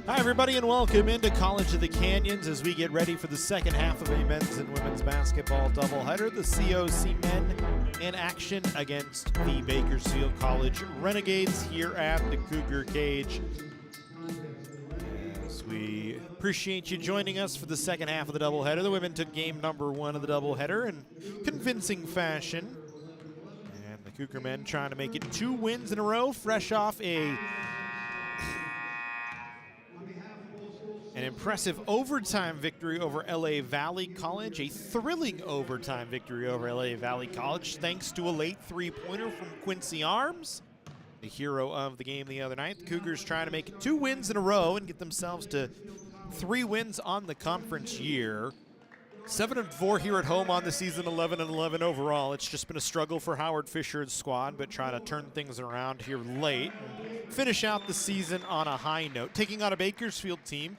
Hi, everybody, and welcome into College of the Canyons as we get ready for the second half of a men's and women's basketball doubleheader. The COC men in action against the Bakersfield College Renegades here at the Cougar Cage. As we appreciate you joining us for the second half of the doubleheader. The women took game number one of the doubleheader in convincing fashion. And the Cougar men trying to make it 2 wins in a row, fresh off an impressive overtime victory over LA Valley College, a thrilling overtime victory over LA Valley College, thanks to a late three-pointer from Quincy Arms, the hero of the game the other night. The Cougars trying to make it 2 wins in a row and get themselves to 3 wins on the conference year. 7-4 here at home on the season, 11-11 overall. It's just been a struggle for Howard Fisher's squad, but trying to turn things around here late and finish out the season on a high note, taking on a Bakersfield team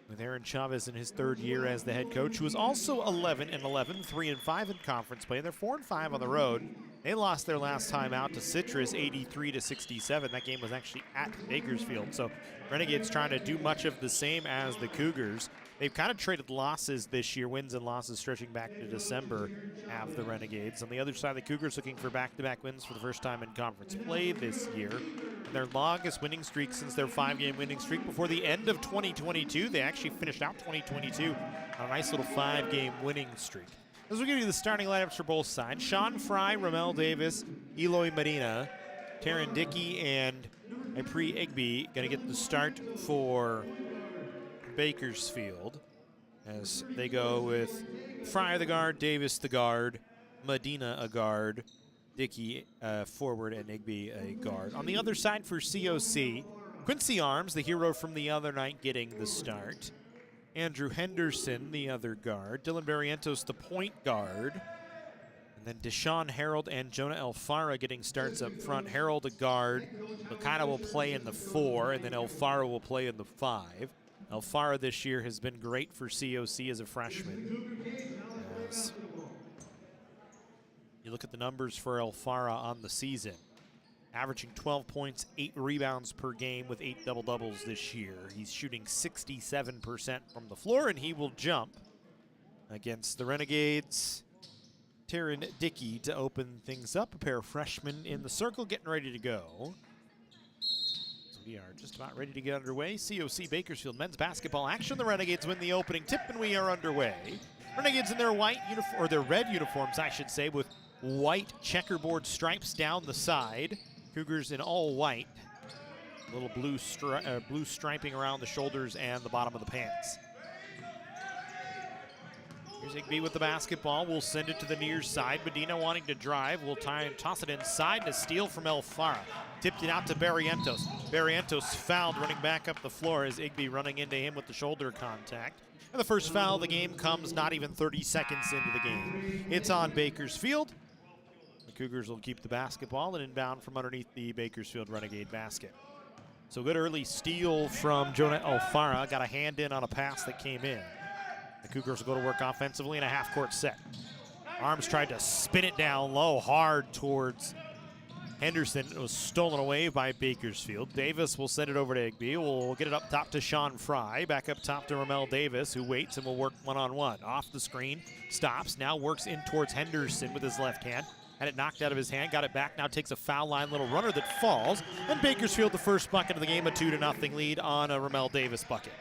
with Aaron Chavez in his 3rd year as the head coach, who is also 11-11, 3-5 in conference play. They're 4-5 on the road. They lost their last time out to Citrus, 83-67. That game was actually at Bakersfield. So Renegades trying to do much of the same as the Cougars. They've kind of traded losses this year, wins and losses stretching back to December, have the Renegades. On the other side, the Cougars looking for back-to-back wins for the first time in conference play this year. And their longest winning streak since their 5-game winning streak before the end of 2022. They actually finished out 2022 on a nice little 5-game winning streak. As we give you the starting lineups for both sides, Sean Fry, Ramel Davis, Eloy Medina, Taryn Dickey, and Ipri Igby going to get the start for Bakersfield as they go with Fry the guard, Davis the guard, Medina a guard, Dickey forward, and Igby a guard. On the other side for COC, Quincy Arms, the hero from the other night, getting the start. Andrew Henderson, the other guard. Dylan Barrientos, the point guard. And then Deshaun Harold and Jonah Elfara getting starts up front. Harold a guard. Lakana will play in the 4, and then Elfara will play in the 5. Elfara this year has been great for COC as a freshman. As you look at the numbers for Elfara on the season, averaging 12 points, 8 rebounds per game with 8 double-doubles this year. He's shooting 67% from the floor, and he will jump against the Renegades. Taryn Dickey to open things up. A pair of freshmen in the circle getting ready to go. We are just about ready to get underway. COC Bakersfield men's basketball action. The Renegades win the opening tip, and we are underway. Renegades in their white uniform, or their red uniforms, I should say, with white checkerboard stripes down the side. Cougars in all white. A little blue striping around the shoulders and the bottom of the pants. Here's Igby with the basketball. We'll send it to the near side. Medina wanting to drive. We'll try and toss it inside to steal from Elfara. Tipped it out to Barrientos. Barrientos fouled running back up the floor as Igby running into him with the shoulder contact. And the first foul of the game comes not even 30 seconds into the game. It's on Bakersfield. The Cougars will keep the basketball and inbound from underneath the Bakersfield Renegade basket. So good early steal from Jonah Elfara. Got a hand in on a pass that came in. The Cougars will go to work offensively in a half-court set. Arms tried to spin it down low hard towards Henderson. It was stolen away by Bakersfield. Davis will send it over to Igby. We'll get it up top to Sean Fry. Back up top to Ramel Davis, who waits and will work one-on-one. Off the screen, stops, now works in towards Henderson with his left hand. Had it knocked out of his hand, got it back, now takes a foul line little runner that falls. And Bakersfield, the first bucket of the game, a 2-0 lead on a Ramel Davis bucket.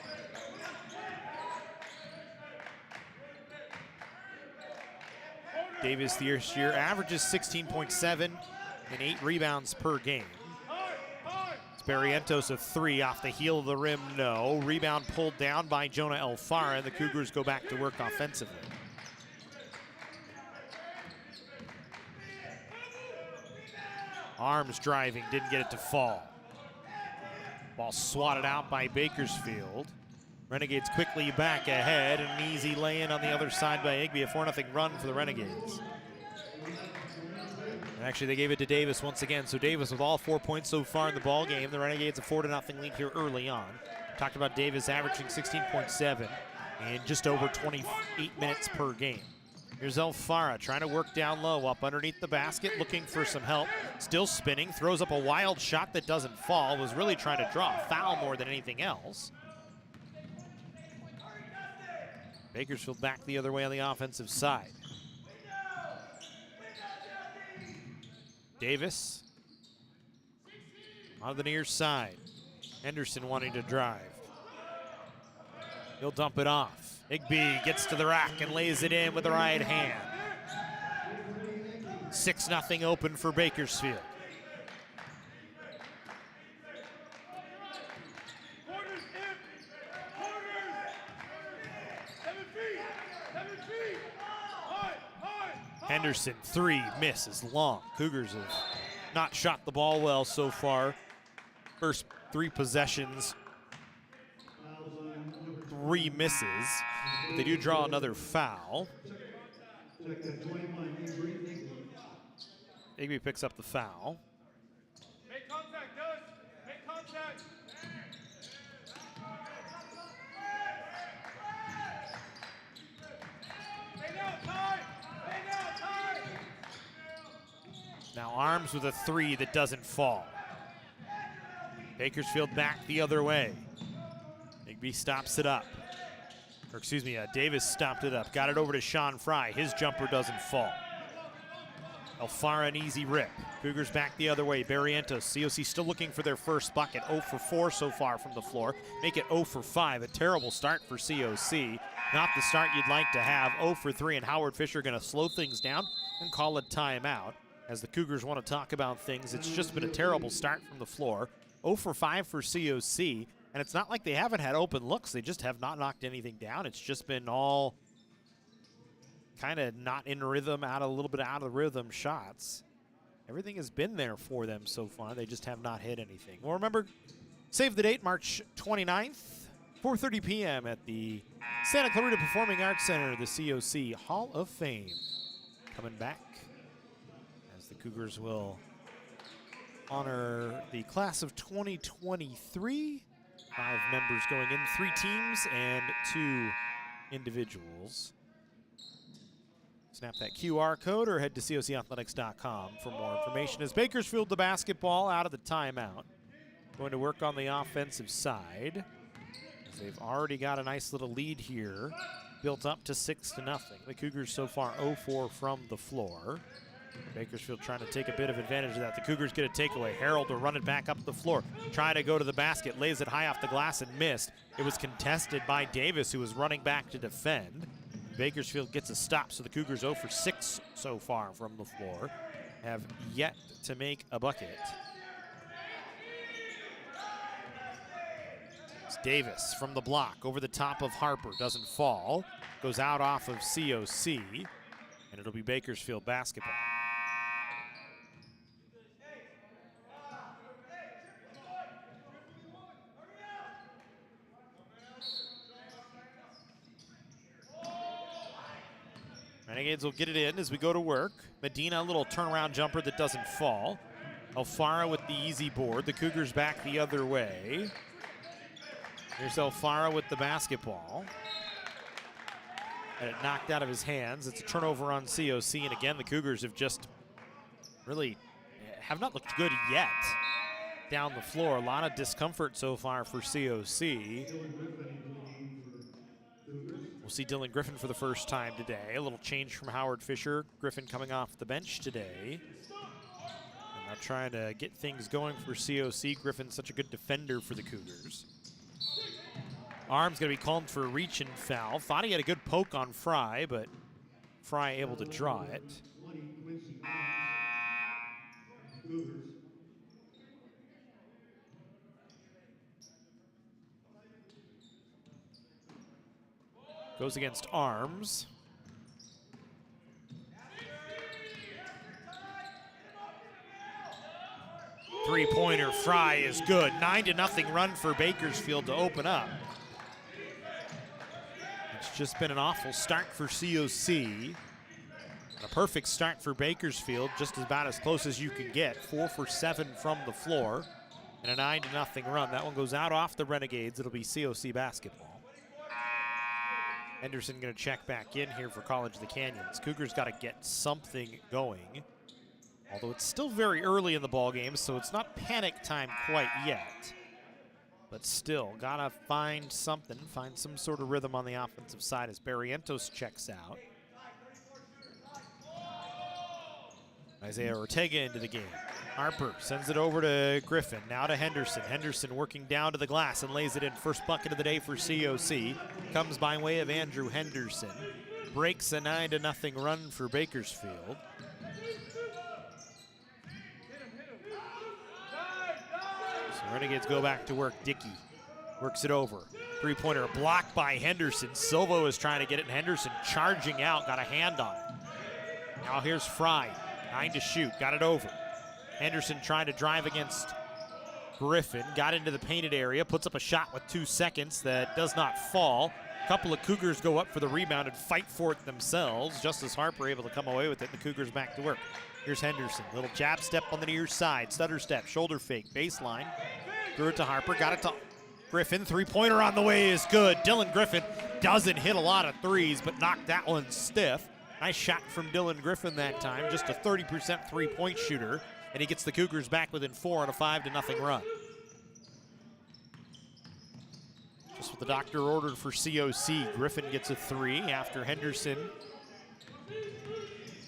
Davis this year averages 16.7 and 8 rebounds per game. It's Barrientos of 3 off the heel of the rim, no. Rebound pulled down by Jonah Elfara, and the Cougars go back to work offensively. Arms driving, didn't get it to fall. Ball swatted out by Bakersfield. Renegades quickly back ahead, and an easy lay-in on the other side by Igby. A 4-0 run for the Renegades. And actually, they gave it to Davis once again. So Davis with all 4 points so far in the ball game. The Renegades a 4-0 lead here early on. Talked about Davis averaging 16.7 and just over 28 minutes per game. Here's Elfara trying to work down low, up underneath the basket, looking for some help. Still spinning, throws up a wild shot that doesn't fall. Was really trying to draw a foul more than anything else. Bakersfield back the other way on the offensive side. Davis on the near side. Henderson wanting to drive. He'll dump it off. Igby gets to the rack and lays it in with the right hand. 6-0 open for Bakersfield. Henderson, 3, misses long. Cougars have not shot the ball well so far. First 3 possessions, 3 misses. They do draw another foul. Igby picks up the foul. Make contact, Gus. Make contact. Now Arms with a 3 that doesn't fall. Bakersfield back the other way. Igby stops it up. Or excuse me, Davis stopped it up. Got it over to Sean Fry. His jumper doesn't fall. Alfara an easy rip. Cougars back the other way. Barrientos, COC still looking for their first bucket. 0 for 4 so far from the floor. Make it 0 for 5. A terrible start for COC. Not the start you'd like to have. 0 for 3, and Howard Fisher going to slow things down and call a timeout. As the Cougars want to talk about things, it's just been a terrible start from the floor. 0 for 5 for COC, and it's not like they haven't had open looks. They just have not knocked anything down. It's just been all kind of not in rhythm, a little bit out of rhythm shots. Everything has been there for them so far. They just have not hit anything. Well, remember, save the date, March 29th, 4:30 p.m. at the Santa Clarita Performing Arts Center, the COC Hall of Fame. Coming back as the Cougars will honor the class of 2023. 5 members going in, 3 teams and 2 individuals. Snap that QR code or head to cocathletics.com for more information. As Bakersfield the basketball out of the timeout. Going to work on the offensive side, as they've already got a nice little lead here, built up to 6-0. The Cougars so far 0-4 from the floor. Bakersfield trying to take a bit of advantage of that. The Cougars get a takeaway. Harold will run it back up the floor. Trying to go to the basket. Lays it high off the glass and missed. It was contested by Davis, who was running back to defend. Bakersfield gets a stop, so the Cougars 0 for 6 so far from the floor. Have yet to make a bucket. It's Davis from the block over the top of Harper. Doesn't fall. Goes out off of COC. And it'll be Bakersfield basketball. Renegades will get it in as we go to work. Medina, a little turnaround jumper that doesn't fall. Alfara with the easy board. The Cougars back the other way. Here's Alfara with the basketball. And it knocked out of his hands. It's a turnover on COC, and again, the Cougars have just really have not looked good yet down the floor. A lot of discomfort so far for COC. We'll see Dylan Griffin for the first time today. A little change from Howard Fisher. Griffin coming off the bench today. And now trying to get things going for COC. Griffin's such a good defender for the Cougars. Arms going to be called for a reach and foul. Thought he had a good poke on Fry, but Fry able to draw it. Goes against Arms. Three-pointer, Fry is good. 9-0 run for Bakersfield to open up. It's just been an awful start for COC. A perfect start for Bakersfield, just about as close as you can get. 4 for 7 from the floor, and a 9-0 run. That one goes out off the Renegades. It'll be COC basketball. Henderson going to check back in here for College of the Canyons. Cougars got to get something going, although it's still very early in the ball game, so it's not panic time quite yet. But still, gotta find something, find some sort of rhythm on the offensive side as Barrientos checks out. Isaiah Ortega into the game. Harper sends it over to Griffin, now to Henderson. Henderson working down to the glass and lays it in. First bucket of the day for COC. Comes by way of Andrew Henderson. Breaks a 9-0 run for Bakersfield. So Renegades go back to work. Dickey works it over. Three-pointer blocked by Henderson. Silva was trying to get it, and Henderson charging out, got a hand on it. Now here's Fry, 9 to shoot, got it over. Henderson trying to drive against Griffin, got into the painted area, puts up a shot with 2 seconds that does not fall. A couple of Cougars go up for the rebound and fight for it themselves. Justice Harper able to come away with it, and the Cougars back to work. Here's Henderson, little jab step on the near side, stutter step, shoulder fake, baseline. Threw it to Harper, got it to Griffin. Three-pointer on the way is good. Dylan Griffin doesn't hit a lot of threes, but knocked that one stiff. Nice shot from Dylan Griffin that time, just a 30% three-point shooter, and he gets the Cougars back within 4 on a 5-0 run. Just what the doctor ordered for COC. Griffin gets a 3 after Henderson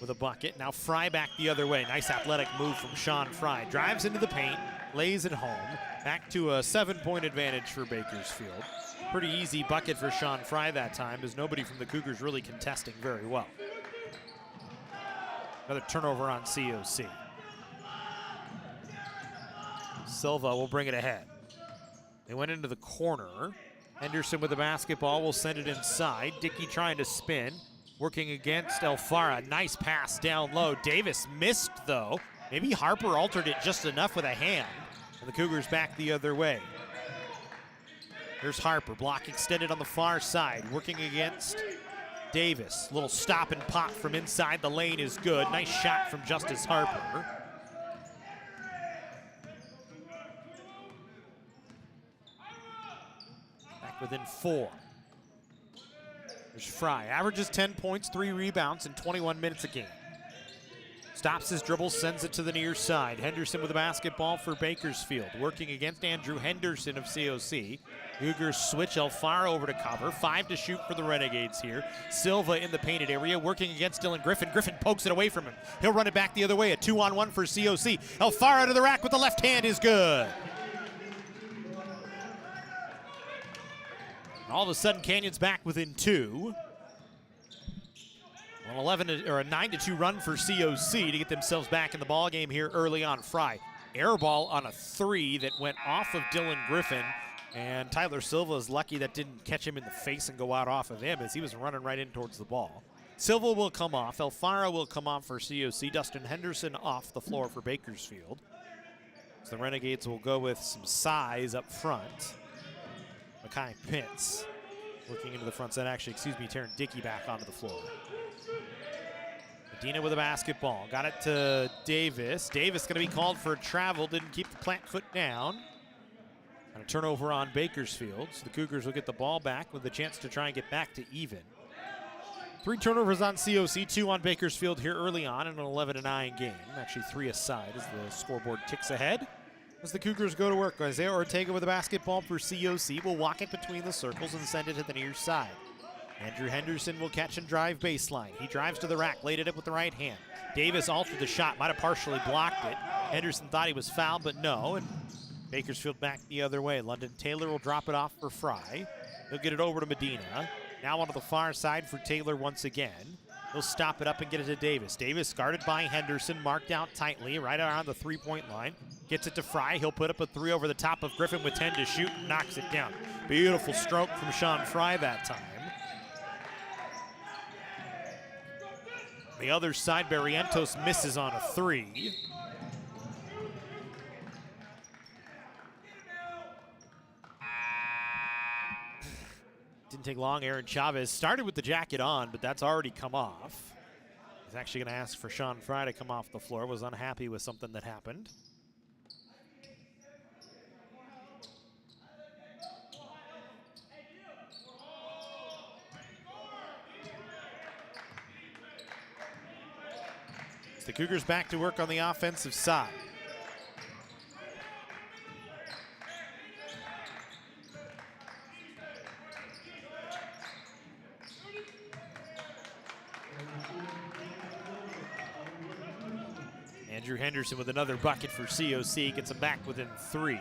with a bucket. Now Fry back the other way. Nice athletic move from Sean Fry. Drives into the paint, lays it home. Back to a 7-point advantage for Bakersfield. Pretty easy bucket for Sean Fry that time, as nobody from the Cougars really contesting very well. Another turnover on COC. Silva will bring it ahead. They went into the corner. Henderson with the basketball will send it inside. Dickey trying to spin. Working against Elfara. Nice pass down low. Davis missed though. Maybe Harper altered it just enough with a hand. And the Cougars back the other way. Here's Harper, block extended on the far side. Working against Davis. Little stop and pop from inside the lane is good. Nice shot from Justice Harper. Back within 4. There's Fry. Averages 10 points, 3 rebounds in 21 minutes a game. Stops his dribble, sends it to the near side. Henderson with the basketball for Bakersfield. Working against Andrew Henderson of COC. Cougars switch Alfaro over to cover. 5 to shoot for the Renegades here. Silva in the painted area, working against Dylan Griffin. Griffin pokes it away from him. He'll run it back the other way. A 2-on-1 for COC. Alfaro to the rack with the left hand is good. All of a sudden, Canyon's back within 2. An 9-2 run for COC to get themselves back in the ball game here early on. Fry, air ball on a 3 that went off of Dylan Griffin, and Tyler Silva is lucky that didn't catch him in the face and go out off of him as he was running right in towards the ball. Silva will come off. Alfaro will come off for COC. Dustin Henderson off the floor for Bakersfield. So the Renegades will go with some size up front. Makai Pitts looking into the front set. Actually, Taryn Dickey back onto the floor. Medina with a basketball. Got it to Davis. Davis going to be called for a travel. Didn't keep the plant foot down. And a turnover on Bakersfield. So the Cougars will get the ball back with a chance to try and get back to even. 3 turnovers on COC, 2 on Bakersfield here early on in an 11-9 game. Actually 3 aside as the scoreboard ticks ahead. As the Cougars go to work, Isaiah Ortega with the basketball for COC will walk it between the circles and send it to the near side. Andrew Henderson will catch and drive baseline. He drives to the rack, laid it up with the right hand. Davis altered the shot, might have partially blocked it. Henderson thought he was fouled, but no, and Bakersfield back the other way. London Taylor will drop it off for Fry. He'll get it over to Medina. Now onto the far side for Taylor once again. He'll stop it up and get it to Davis. Davis guarded by Henderson, marked out tightly, right around the 3-point line. Gets it to Fry. He'll put up a 3 over the top of Griffin with 10 to shoot and knocks it down. Beautiful stroke from Sean Fry that time. The other side, Barrientos misses on a 3. Didn't take long. Aaron Chavez started with the jacket on, but that's already come off. He's actually going to ask for Sean Fry to come off the floor. Was unhappy with something that happened. The Cougars back to work on the offensive side. Andrew Henderson with another bucket for COC, gets them back within 3.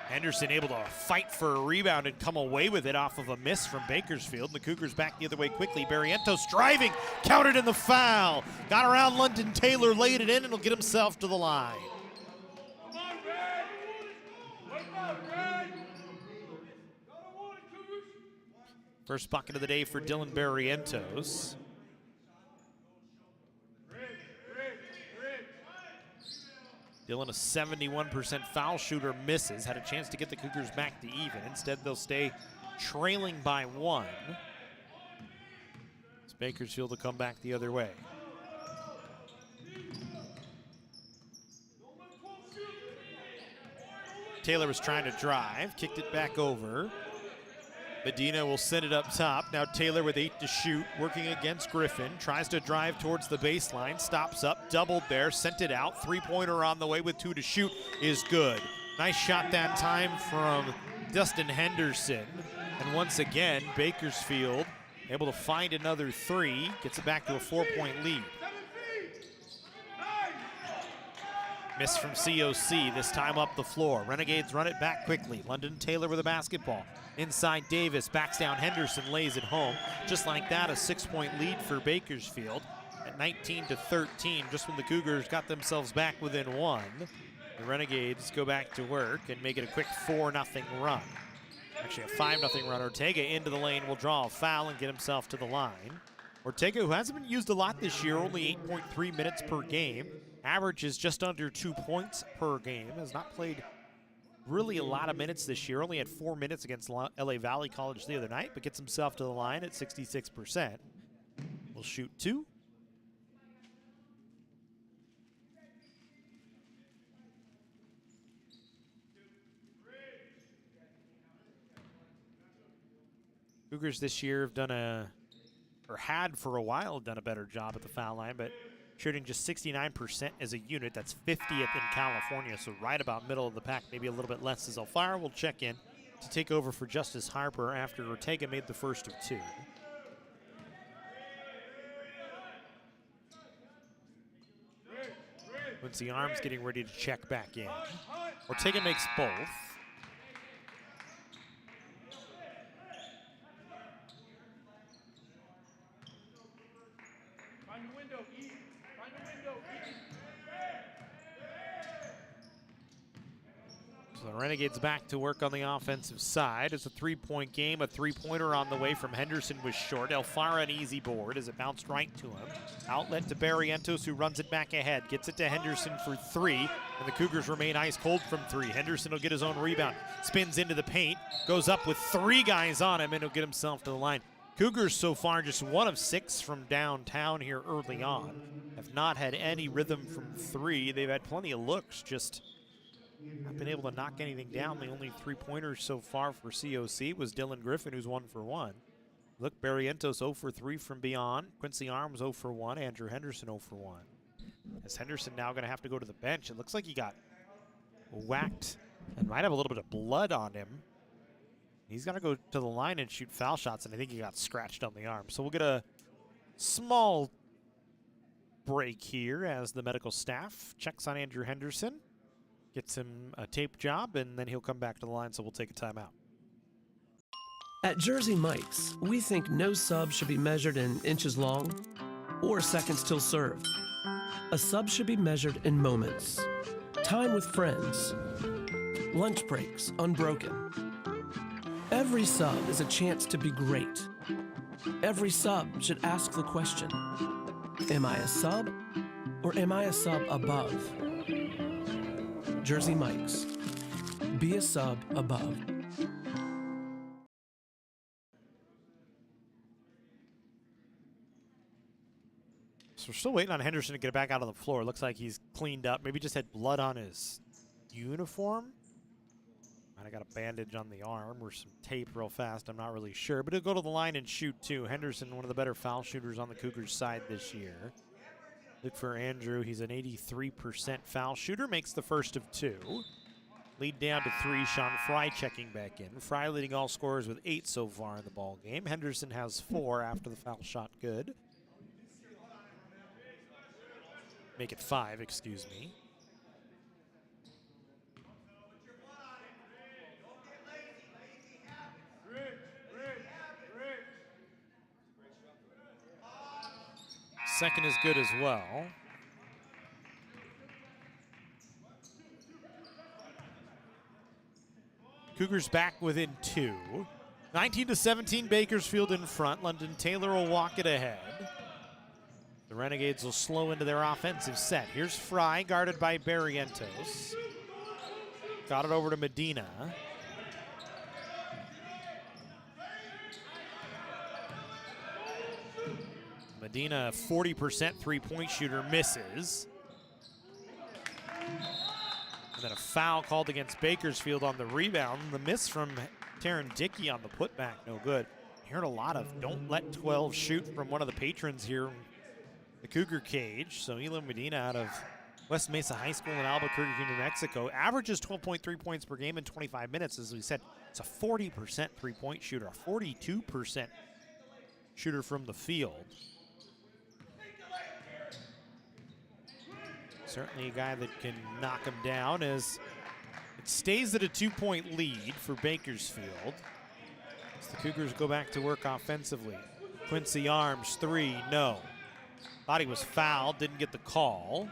Henderson able to fight for a rebound and come away with it off of a miss from Bakersfield. The Cougars back the other way quickly. Barrientos driving, countered in the foul. Got around London Taylor, laid it in, and will get himself to the line. Come on, Red! Wake up, Red! First bucket of the day for Dylan Barrientos. Dylan, a 71% foul shooter, misses. Had a chance to get the Cougars back to even. Instead, they'll stay trailing by 1. As Bakersfield will come back the other way. Taylor was trying to drive, kicked it back over. Medina will send it up top. Now Taylor with 8 to shoot, working against Griffin. Tries to drive towards the baseline, stops up, doubled there, sent it out. 3-pointer on the way with 2 to shoot is good. Nice shot that time from Dustin Henderson. And once again, Bakersfield able to find another 3, gets it back to a 4-point lead. Miss from COC, this time up the floor. Renegades run it back quickly. London Taylor with a basketball. Inside Davis, backs down Henderson, lays it home. Just like that, a 6-point lead for Bakersfield at 19-13, just when the Cougars got themselves back within 1. The Renegades go back to work and make it a quick 4-0 run. Actually a 5-0 run. Ortega into the lane will draw a foul and get himself to the line. Ortega, who hasn't been used a lot this year, only 8.3 minutes per game. Average is just under 2 points per game. Has not played really a lot of minutes this year. Only had 4 minutes against LA Valley College the other night, but gets himself to the line at 66%. Will shoot 2. Cougars this year have done had for a while done a better job at the foul line, but shooting just 69% as a unit. That's 50th in California, so right about middle of the pack, maybe a little bit less. As Alfaro will check in to take over for Justice Harper after Ortega made the first of 2. Quincy Arms getting ready to check back in. Ortega makes both. So the Renegades back to work on the offensive side. It's a 3-point game. A 3-pointer on the way from Henderson was short. Alfaro an easy board as it bounced right to him. Outlet to Barrientos, who runs it back ahead. Gets it to Henderson for 3, and the Cougars remain ice cold from 3. Henderson will get his own rebound. Spins into the paint. Goes up with 3 guys on him, and he'll get himself to the line. Cougars so far just 1 of 6 from downtown here early on. Have not had any rhythm from 3. They've had plenty of looks, just not been able to knock anything down. The only 3-pointers so far for COC was Dylan Griffin, who's 1 for 1. Look, Barrientos 0 for 3 from beyond. Quincy Arms 0 for 1. Andrew Henderson 0 for 1. As Henderson now going to have to go to the bench. It looks like he got whacked and might have a little bit of blood on him. He's got to go to the line and shoot foul shots, and I think he got scratched on the arm. So we'll get a small break here as the medical staff checks on Andrew Henderson. Gets him a tape job, and then he'll come back to the line, so we'll take a timeout. At Jersey Mike's, we think no sub should be measured in inches long or seconds till served. A sub should be measured in moments. Time with friends. Lunch breaks unbroken. Every sub is a chance to be great. Every sub should ask the question, am I a sub or am I a sub above? Jersey Mike's. Be a sub above. So we're still waiting on Henderson to get back out on the floor. Looks like he's cleaned up. Maybe just had blood on his uniform. Might have got a bandage on the arm or some tape real fast. I'm not really sure. But he'll go to the line and shoot, too. Henderson, one of the better foul shooters on the Cougars side this year. Look for Andrew. He's an 83% foul shooter. Makes the first of 2. Lead down to 3. Sean Fry checking back in. Fry leading all scorers with 8 so far in the ball game. Henderson has 4 after the foul shot. Good. Make it 5, excuse me. Second is good as well. Cougars back within 2. 19-17, Bakersfield in front. London Taylor will walk it ahead. The Renegades will slow into their offensive set. Here's Fry, guarded by Barrientos. Got it over to Medina. Medina, 40% three-point shooter, misses. And then a foul called against Bakersfield on the rebound. The miss from Taryn Dickey on the putback, no good. Heard a lot of don't let 12 shoot from one of the patrons here in the Cougar cage. So Elam Medina out of West Mesa High School in Albuquerque, New Mexico, averages 12.3 points per game in 25 minutes. As we said, it's a 40% three-point shooter, a 42% shooter from the field. Certainly a guy that can knock him down as it stays at a 2-point lead for Bakersfield. As the Cougars go back to work offensively. Quincy Arms, 3, no. Thought he was fouled, didn't get the call.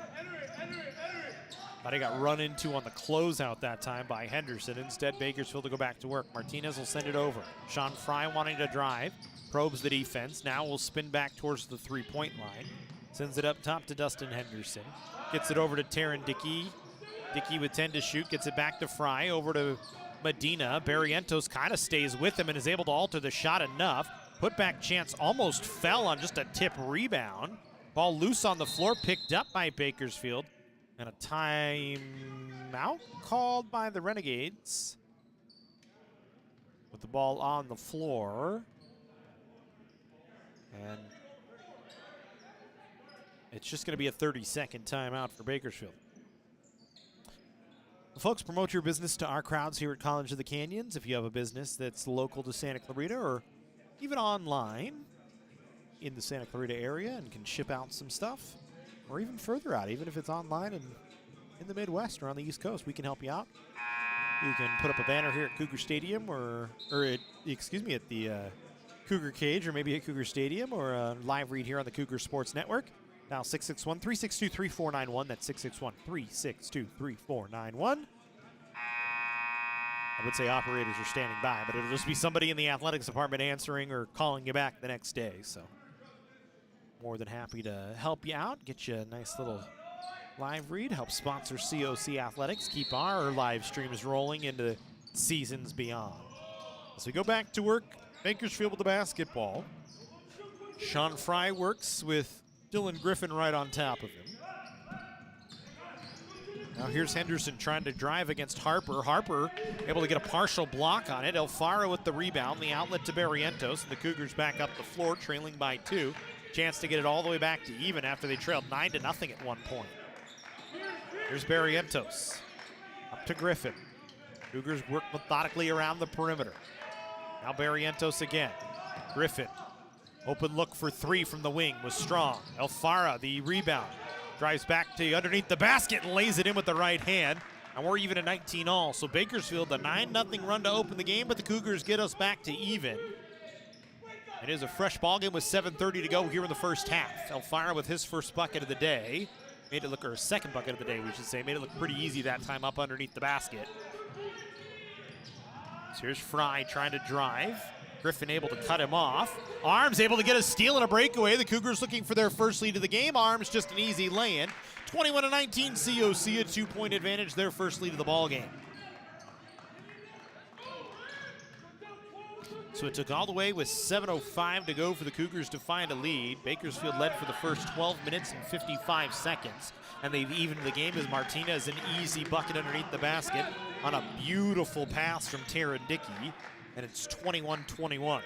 Thought he got run into on the closeout that time by Henderson. Instead, Bakersfield will go back to work. Martinez will send it over. Sean Fry wanting to drive, probes the defense. Now will spin back towards the three-point line. Sends it up top to Dustin Henderson. Gets it over to Taryn Dickey. Dickey with 10 to shoot, gets it back to Fry, over to Medina. Barrientos kind of stays with him and is able to alter the shot enough. Putback chance almost fell on just a tip rebound. Ball loose on the floor, picked up by Bakersfield. And a timeout called by the Renegades. With the ball on the floor. And it's just going to be a 30-second timeout for Bakersfield. Well, folks, promote your business to our crowds here at College of the Canyons. If you have a business that's local to Santa Clarita or even online in the Santa Clarita area and can ship out some stuff, or even further out, even if it's online and in the Midwest or on the East Coast, we can help you out. You can put up a banner here at Cougar Stadium at the Cougar Cage, or maybe at Cougar Stadium, or a live read here on the Cougar Sports Network. Now 661-362-3491. That's 661-362-3491. I would say operators are standing by, but it'll just be somebody in the athletics department answering or calling you back the next day. So more than happy to help you out, get you a nice little live read, help sponsor COC Athletics, keep our live streams rolling into seasons beyond. As we go back to work, Bakersfield with the basketball. Sean Fry works with Dylan Griffin right on top of him. Now here's Henderson trying to drive against Harper. Harper able to get a partial block on it. Alfaro with the rebound, the outlet to Barrientos, and the Cougars back up the floor, trailing by 2. Chance to get it all the way back to even after they trailed 9-0 at one point. Here's Barrientos. Up to Griffin. Cougars work methodically around the perimeter. Now Barrientos again. Griffin. Open look for 3 from the wing was strong. Alfaro, the rebound. Drives back to underneath the basket and lays it in with the right hand. And we're even at 19 all. So Bakersfield, a 9-0 run to open the game, but the Cougars get us back to even. It is a fresh ball game with 7:30 to go here in the first half. Alfaro with his first bucket of the day. Made it look, or second bucket of the day, we should say. Made it look pretty easy that time up underneath the basket. So here's Fry trying to drive. Griffin able to cut him off. Arms able to get a steal and a breakaway. The Cougars looking for their first lead of the game. Arms just an easy lay-in. 21-19 COC, a 2-point advantage, their first lead of the ball game. So it took all the way with 7:05 to go for the Cougars to find a lead. Bakersfield led for the first 12 minutes and 55 seconds. And they've evened the game as Martinez an easy bucket underneath the basket on a beautiful pass from Taryn Dickey. And it's 21-21.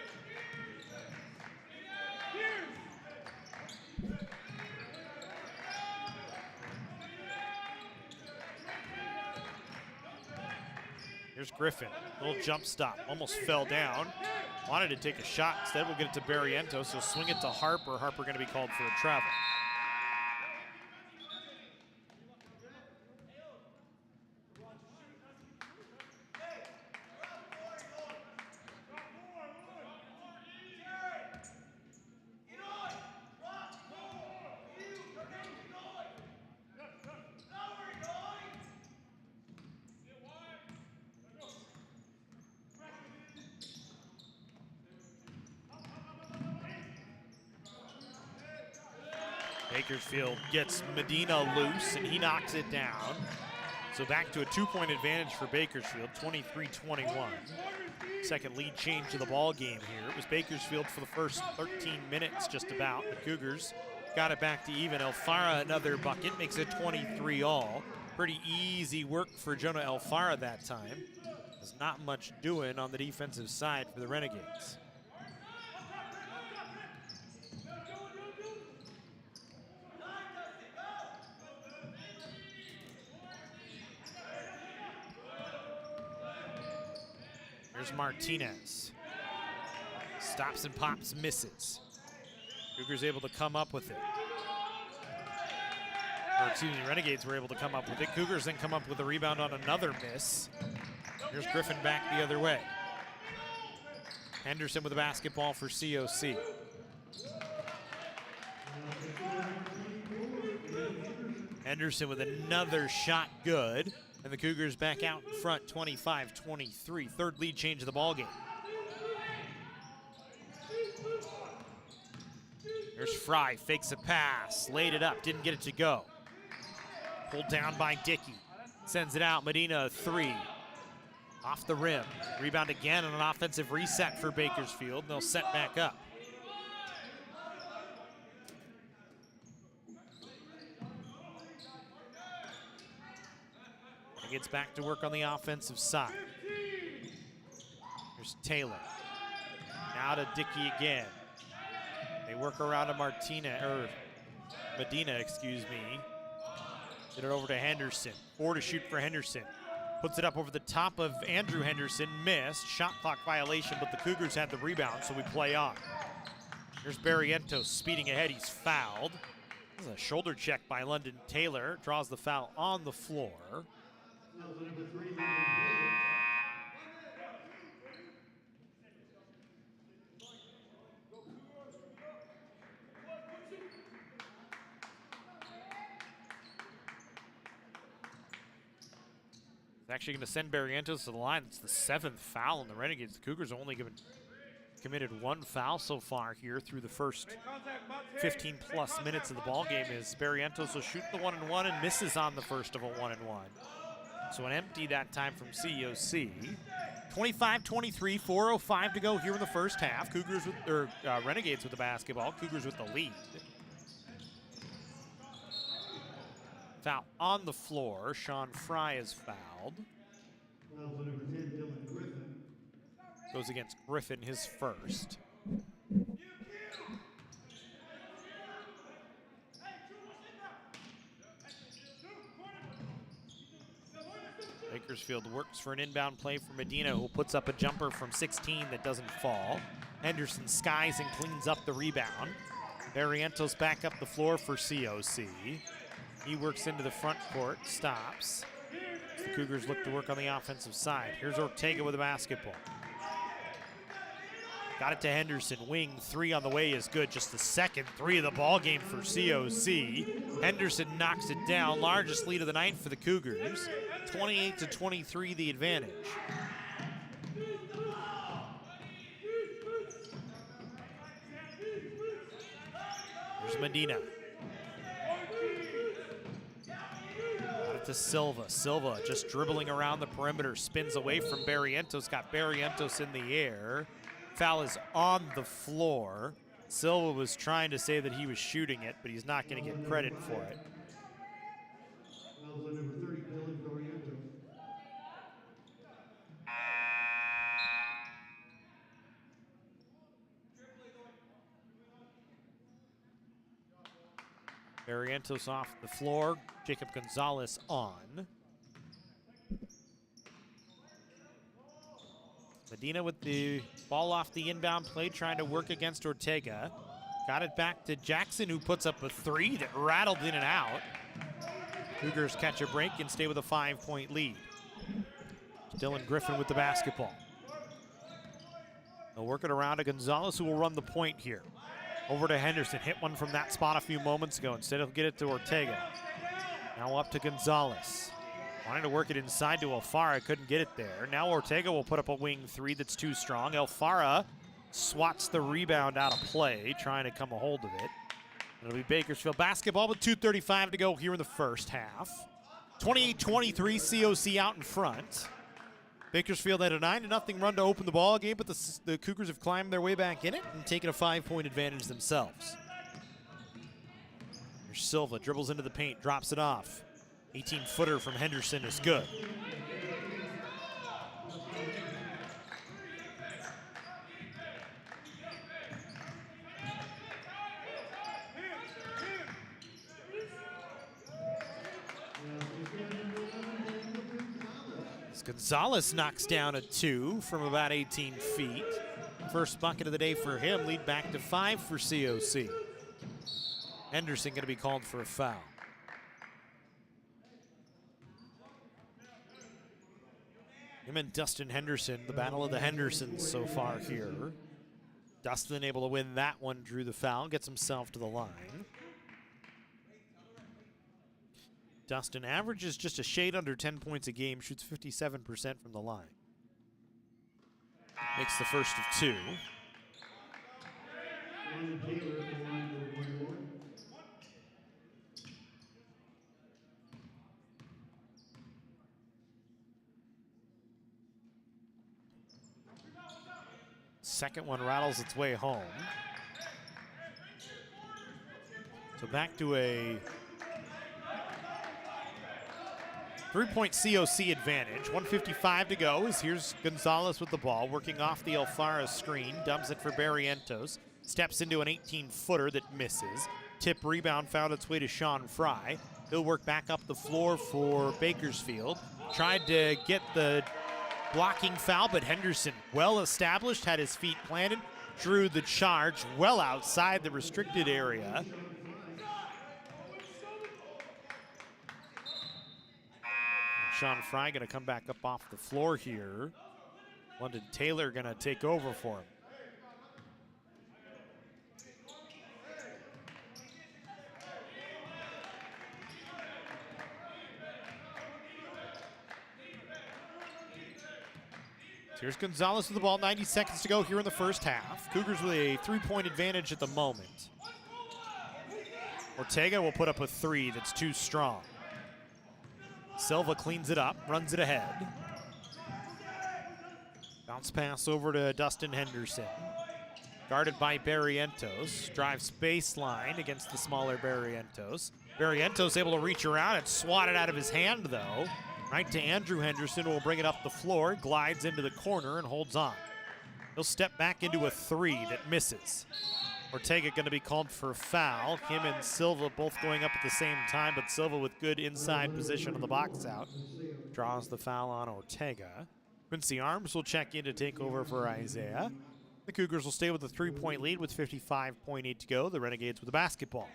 Here's Griffin, little jump stop, almost fell down. Wanted to take a shot, instead we'll get it to Barrientos, so swing it to Harper. Harper gonna be called for a travel. Bakersfield gets Medina loose, and he knocks it down. So back to a 2-point advantage for Bakersfield, 23-21. Second lead change to the ball game here. It was Bakersfield for the first 13 minutes just about. The Cougars got it back to even. Elfara another bucket, makes it 23-all. Pretty easy work for Jonah Elfara that time. There's not much doing on the defensive side for the Renegades. Here's Martinez. Stops and pops, misses. Cougars able to come up with it. Or excuse me, Renegades were able to come up with it. Cougars then come up with a rebound on another miss. Here's Griffin back the other way. Henderson with the basketball for COC. Henderson with another shot good. And the Cougars back out in front, 25-23. Third lead change of the ball game. Here's Fry, fakes a pass, laid it up, didn't get it to go. Pulled down by Dickey. Sends it out, Medina, 3. Off the rim. Rebound again on an offensive reset for Bakersfield. They'll set back up. Gets back to work on the offensive side. Here's Taylor. Now to Dickey again. They work around to Medina, excuse me. Get it over to Henderson. 4 to shoot for Henderson. Puts it up over the top of Andrew Henderson. Missed. Shot clock violation, but the Cougars had the rebound, so we play on. Here's Barrientos speeding ahead. He's fouled. This is a shoulder check by London Taylor. Draws the foul on the floor. It's actually going to send Barrientos to the line. It's the 7th foul on the Renegades. The Cougars have only committed 1 foul so far here through the first 15-plus minutes of the ball game. As Barrientos will shoot the 1-and-1 and misses on the first of a 1-and-1. So an empty that time from COC. 25-23, 4:05 to go here in the first half. Renegades with the basketball. Cougars with the lead. Foul on the floor. Sean Fry is fouled. Goes against Griffin, his first. Bakersfield works for an inbound play for Medina, who puts up a jumper from 16 that doesn't fall. Henderson skies and cleans up the rebound. Barrientos back up the floor for COC. He works into the front court, stops. The Cougars look to work on the offensive side. Here's Ortega with the basketball. Got it to Henderson. Wing 3 on the way is good. Just the second 3 of the ball game for COC. Henderson knocks it down. Largest lead of the night for the Cougars. 28-23 the advantage. Here's Medina. Got it to Silva. Silva just dribbling around the perimeter. Spins away from Barrientos. Got Barrientos in the air. Foul is on the floor. Silva was trying to say that he was shooting it, but he's not going to get credit for it. Barrientos off the floor. Jacob Gonzalez on. Medina with the ball off the inbound play, trying to work against Ortega. Got it back to Jackson, who puts up a 3 that rattled in and out. Cougars catch a break and stay with a 5-point lead. Dylan Griffin with the basketball. They'll work it around to Gonzalez, who will run the point here. Over to Henderson, hit one from that spot a few moments ago. Instead, he'll get it to Ortega. Now up to Gonzalez. Wanted to work it inside to Elfara, couldn't get it there. Now Ortega will put up a wing 3 that's too strong. Elfara swats the rebound out of play, trying to come a hold of it. It'll be Bakersfield basketball with 2:35 to go here in the first half. 28-23, COC out in front. Bakersfield had a 9-0 run to open the ball game, but the Cougars have climbed their way back in it and taken a 5-point advantage themselves. Here's Silva, dribbles into the paint, drops it off. 18-footer from Henderson is good. Gonzalez knocks down a 2 from about 18 feet. First bucket of the day for him, lead back to 5 for COC. Henderson going to be called for a foul. Him and Dustin Henderson, the battle of the Hendersons so far here. Dustin able to win that one, drew the foul, gets himself to the line. Dustin averages just a shade under 10 points a game, shoots 57% from the line. Makes the first of 2. Second one rattles its way home. So back to a 3-point COC advantage. 1:55 to go as here's Gonzalez with the ball, working off the Alfara screen, dumps it for Barrientos, steps into an 18-footer that misses. Tip rebound found its way to Sean Fry. He'll work back up the floor for Bakersfield. Tried to get the blocking foul, but Henderson, well established, had his feet planted, drew the charge well outside the restricted area. Sean Fry going to come back up off the floor here. London Taylor going to take over for him. Here's Gonzalez with the ball, 90 seconds to go here in the first half. Cougars with a 3-point advantage at the moment. Ortega will put up a 3 that's too strong. Silva cleans it up, runs it ahead. Bounce pass over to Dustin Henderson. Guarded by Barrientos. Drives baseline against the smaller Barrientos. Barrientos able to reach around and swat it out of his hand, though. Right to Andrew Henderson, who will bring it up the floor, glides into the corner and holds on. He'll step back into a 3 that misses. Ortega going to be called for a foul. Him and Silva both going up at the same time, but Silva with good inside position on the box out. Draws the foul on Ortega. Quincy Arms will check in to take over for Isaiah. The Cougars will stay with a 3-point lead with 55.8 to go. The Renegades with the basketball.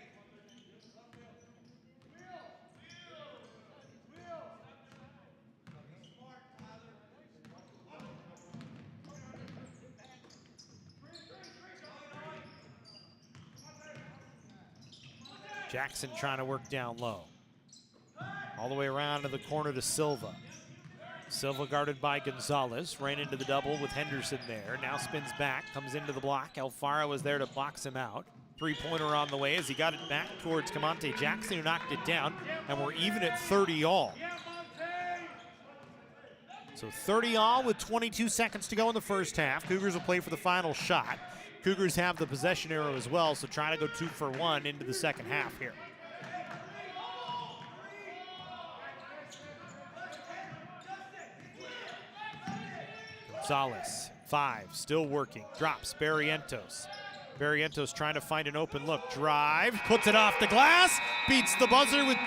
Jackson trying to work down low. All the way around to the corner to Silva. Silva guarded by Gonzalez. Ran into the double with Henderson there. Now spins back, comes into the block. Alfara was there to box him out. 3-pointer on the way as he got it back towards Camonte Jackson, who knocked it down. And we're even at 30 all. So 30 all with 22 seconds to go in the first half. Cougars will play for the final shot. Cougars have the possession arrow as well, so try to go 2 for 1 into the second half here. Gonzalez, 5, still working, drops Barrientos. Barrientos trying to find an open look, drive, puts it off the glass, beats the buzzer with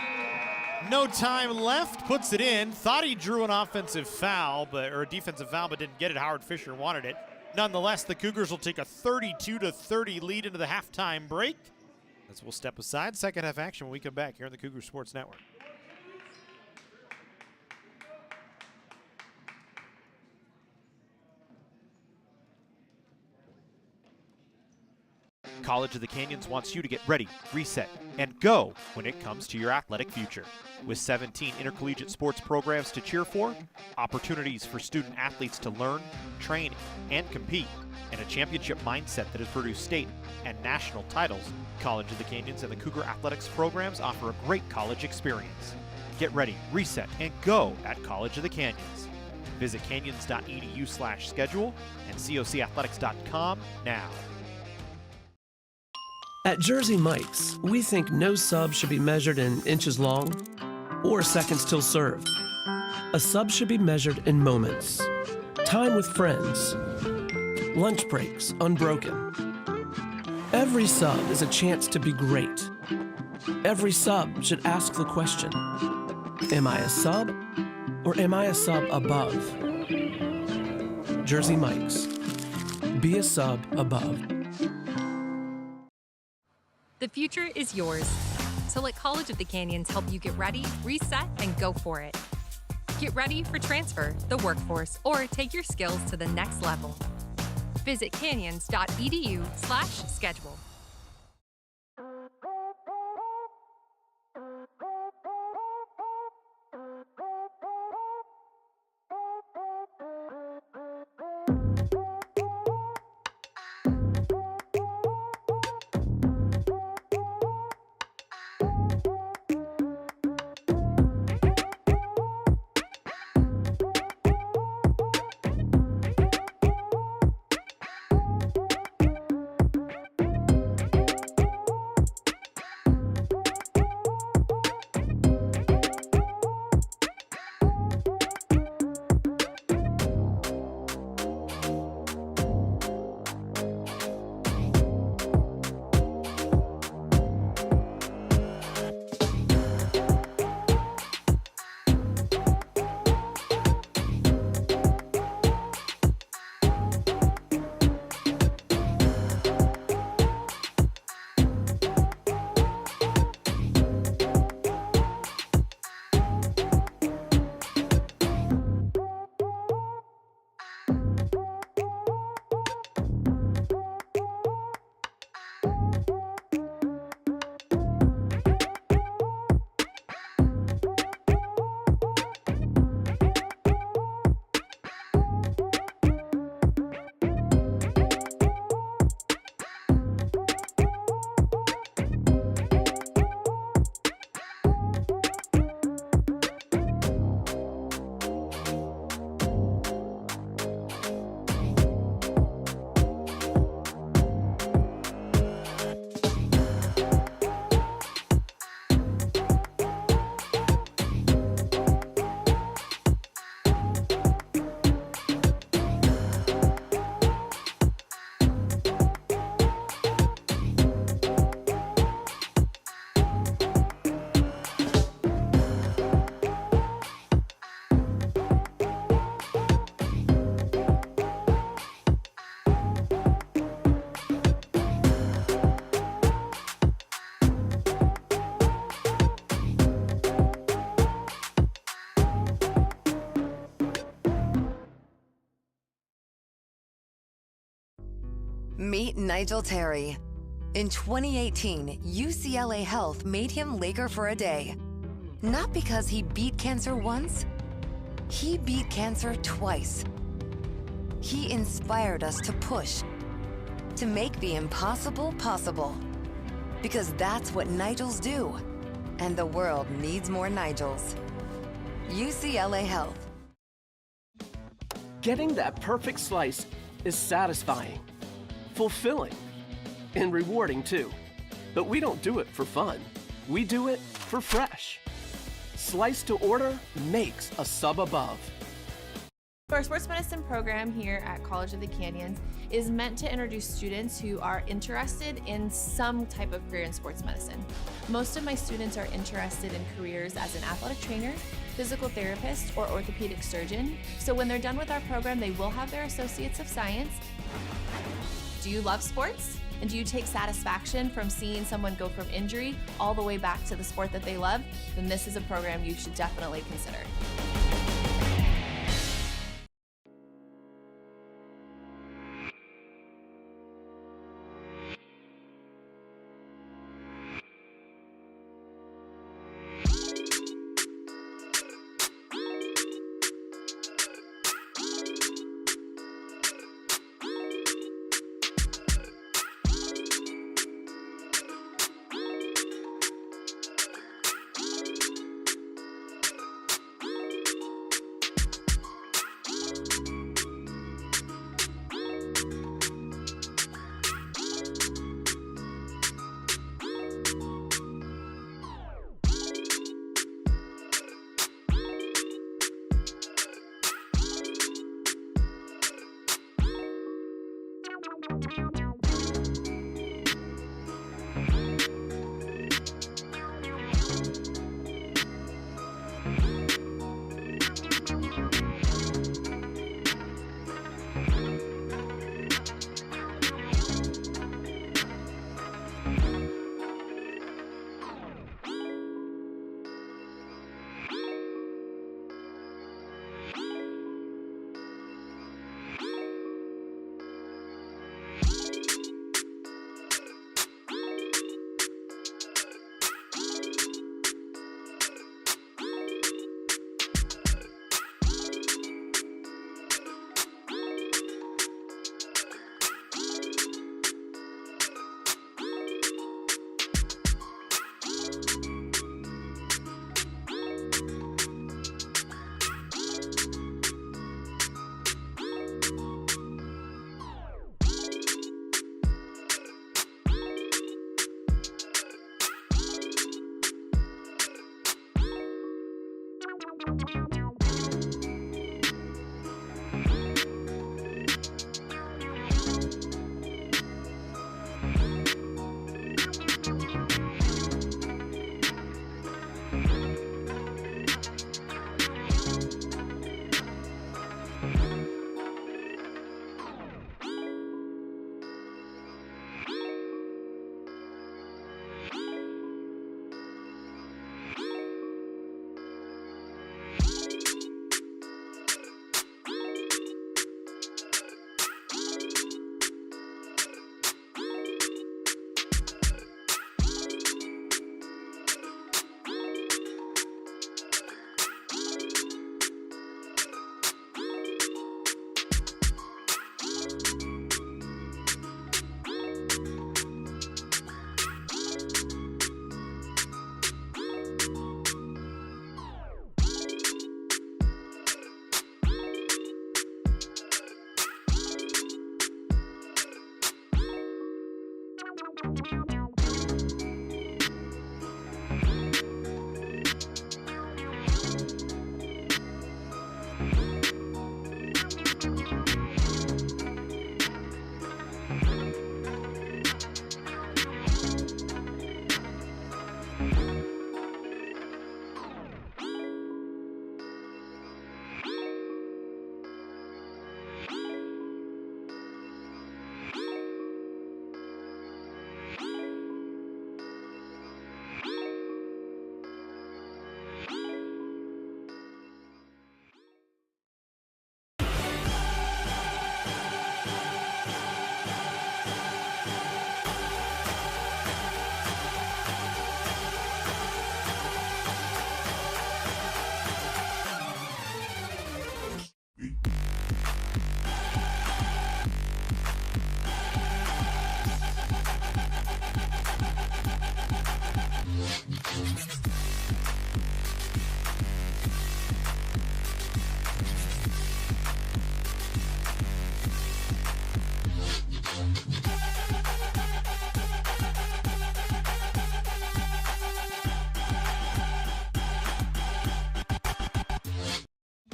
no time left, puts it in. Thought he drew an offensive foul, or a defensive foul, but didn't get it. Howard Fisher wanted it. Nonetheless, the Cougars will take a 32-30 lead into the halftime break. As we'll step aside, second half action when we come back here on the Cougar Sports Network. College of the Canyons wants you to get ready, reset, and go when it comes to your athletic future. With 17 intercollegiate sports programs to cheer for, opportunities for student athletes to learn, train, and compete, and a championship mindset that has produced state and national titles, College of the Canyons and the Cougar Athletics programs offer a great college experience. Get ready, reset, and go at College of the Canyons. Visit canyons.edu/schedule and cocathletics.com now. At Jersey Mike's, we think no sub should be measured in inches long or seconds till served. A sub should be measured in moments. Time with friends. Lunch breaks unbroken. Every sub is a chance to be great. Every sub should ask the question, am I a sub or am I a sub above? Jersey Mike's. Be a sub above. The future is yours. So let College of the Canyons help you get ready, reset, and go for it. Get ready for transfer, the workforce, or take your skills to the next level. Visit canyons.edu/schedule. Meet Nigel Terry. In 2018, UCLA Health made him Laker for a day. Not because he beat cancer once, he beat cancer twice. He inspired us to push, to make the impossible possible. Because that's what Nigels do, and the world needs more Nigels. UCLA Health. Getting that perfect slice is satisfying, fulfilling, and rewarding too. But we don't do it for fun. We do it for fresh. Slice to order makes a sub above. Our sports medicine program here at College of the Canyons is meant to introduce students who are interested in some type of career in sports medicine. Most of my students are interested in careers as an athletic trainer, physical therapist, or orthopedic surgeon. So when they're done with our program, they will have their Associates of Science. Do you love sports? And do you take satisfaction from seeing someone go from injury all the way back to the sport that they love? Then this is a program you should definitely consider.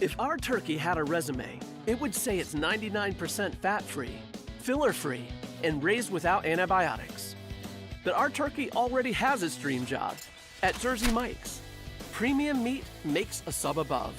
If our turkey had a resume, it would say it's 99% fat-free, filler-free, and raised without antibiotics. But our turkey already has its dream job at Jersey Mike's. Premium meat makes a sub above.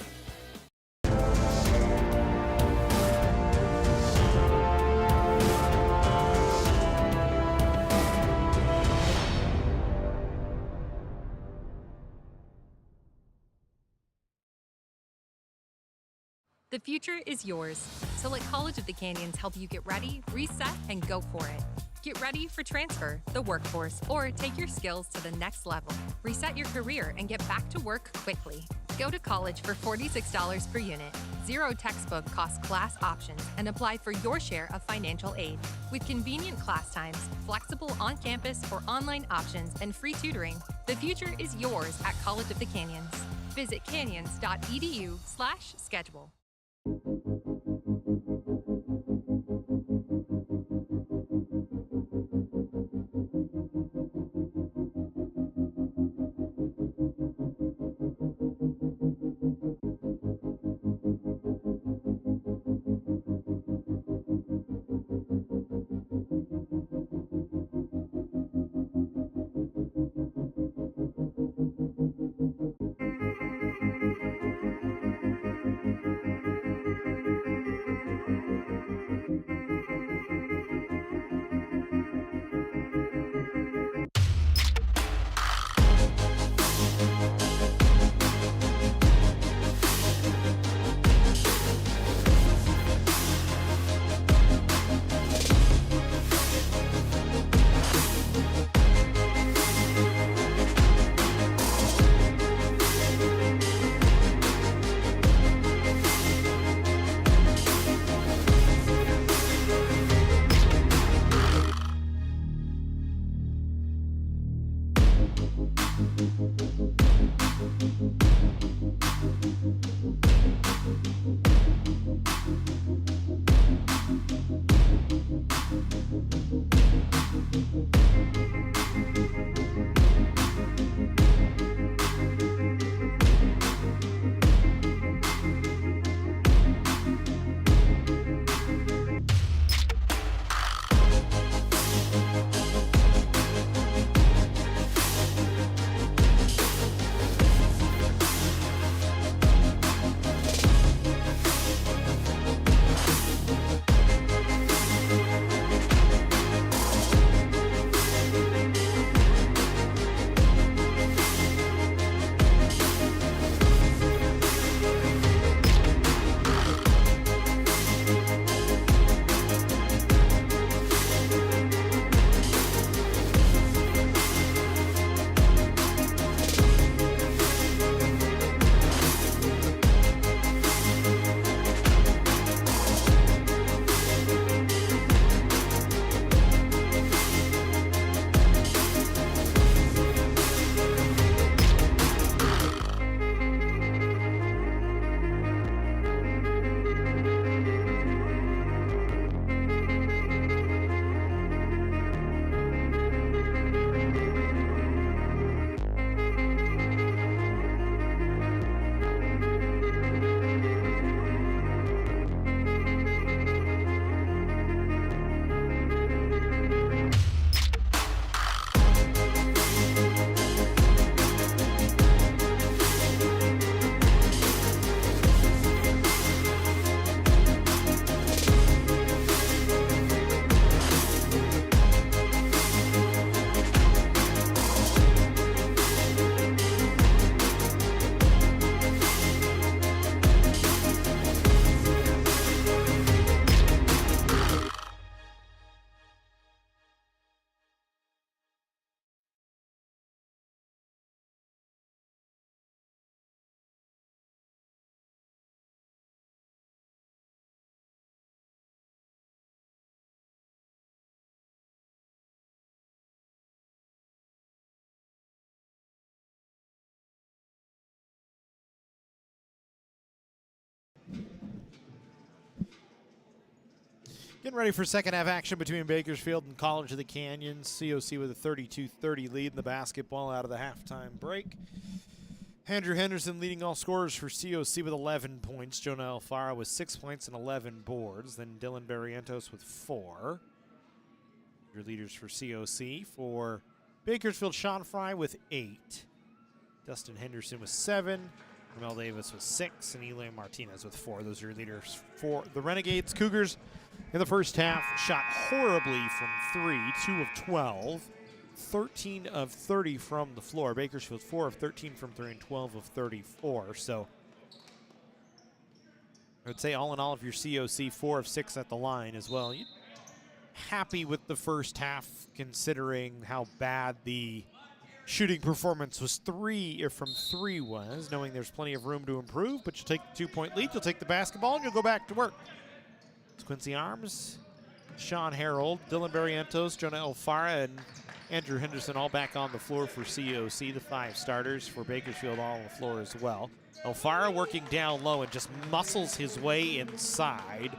The future is yours, so let College of the Canyons help you get ready, reset, and go for it. Get ready for transfer, the workforce, or take your skills to the next level. Reset your career and get back to work quickly. Go to college for $46 per unit, 0 textbook cost class options, and apply for your share of financial aid. With convenient class times, flexible on-campus or online options, and free tutoring, the future is yours at College of the Canyons. Visit canyons.edu/schedule. Getting ready for second half action between Bakersfield and College of the Canyons. COC with a 32-30 lead in the basketball out of the halftime break. Andrew Henderson leading all scorers for COC with 11 points. Jonah Alfaro with 6 points and 11 boards. Then Dylan Barrientos with 4. Your leaders for COC. For Bakersfield, Sean Fry with 8. Dustin Henderson with 7. Ramel Davis with 6. And Eli Martinez with 4. Those are your leaders for the Renegades. Cougars in the first half shot horribly from 3, 2 of 12. 13 of 30 from the floor. Bakersfield 4 of 13 from 3 and 12 of 34. So I would say all in all, if your COC 4 of 6 at the line as well, you're happy with the first half considering how bad the shooting performance was from 3 was, knowing there's plenty of room to improve, but you'll take the 2-point lead, you'll take the basketball, and you'll go back to work. It's Quincy Arms, Sean Harold, Dylan Barrientos, Jonah Alfaro, and Andrew Henderson all back on the floor for COC. The 5 starters for Bakersfield all on the floor as well. Alfaro working down low and just muscles his way inside,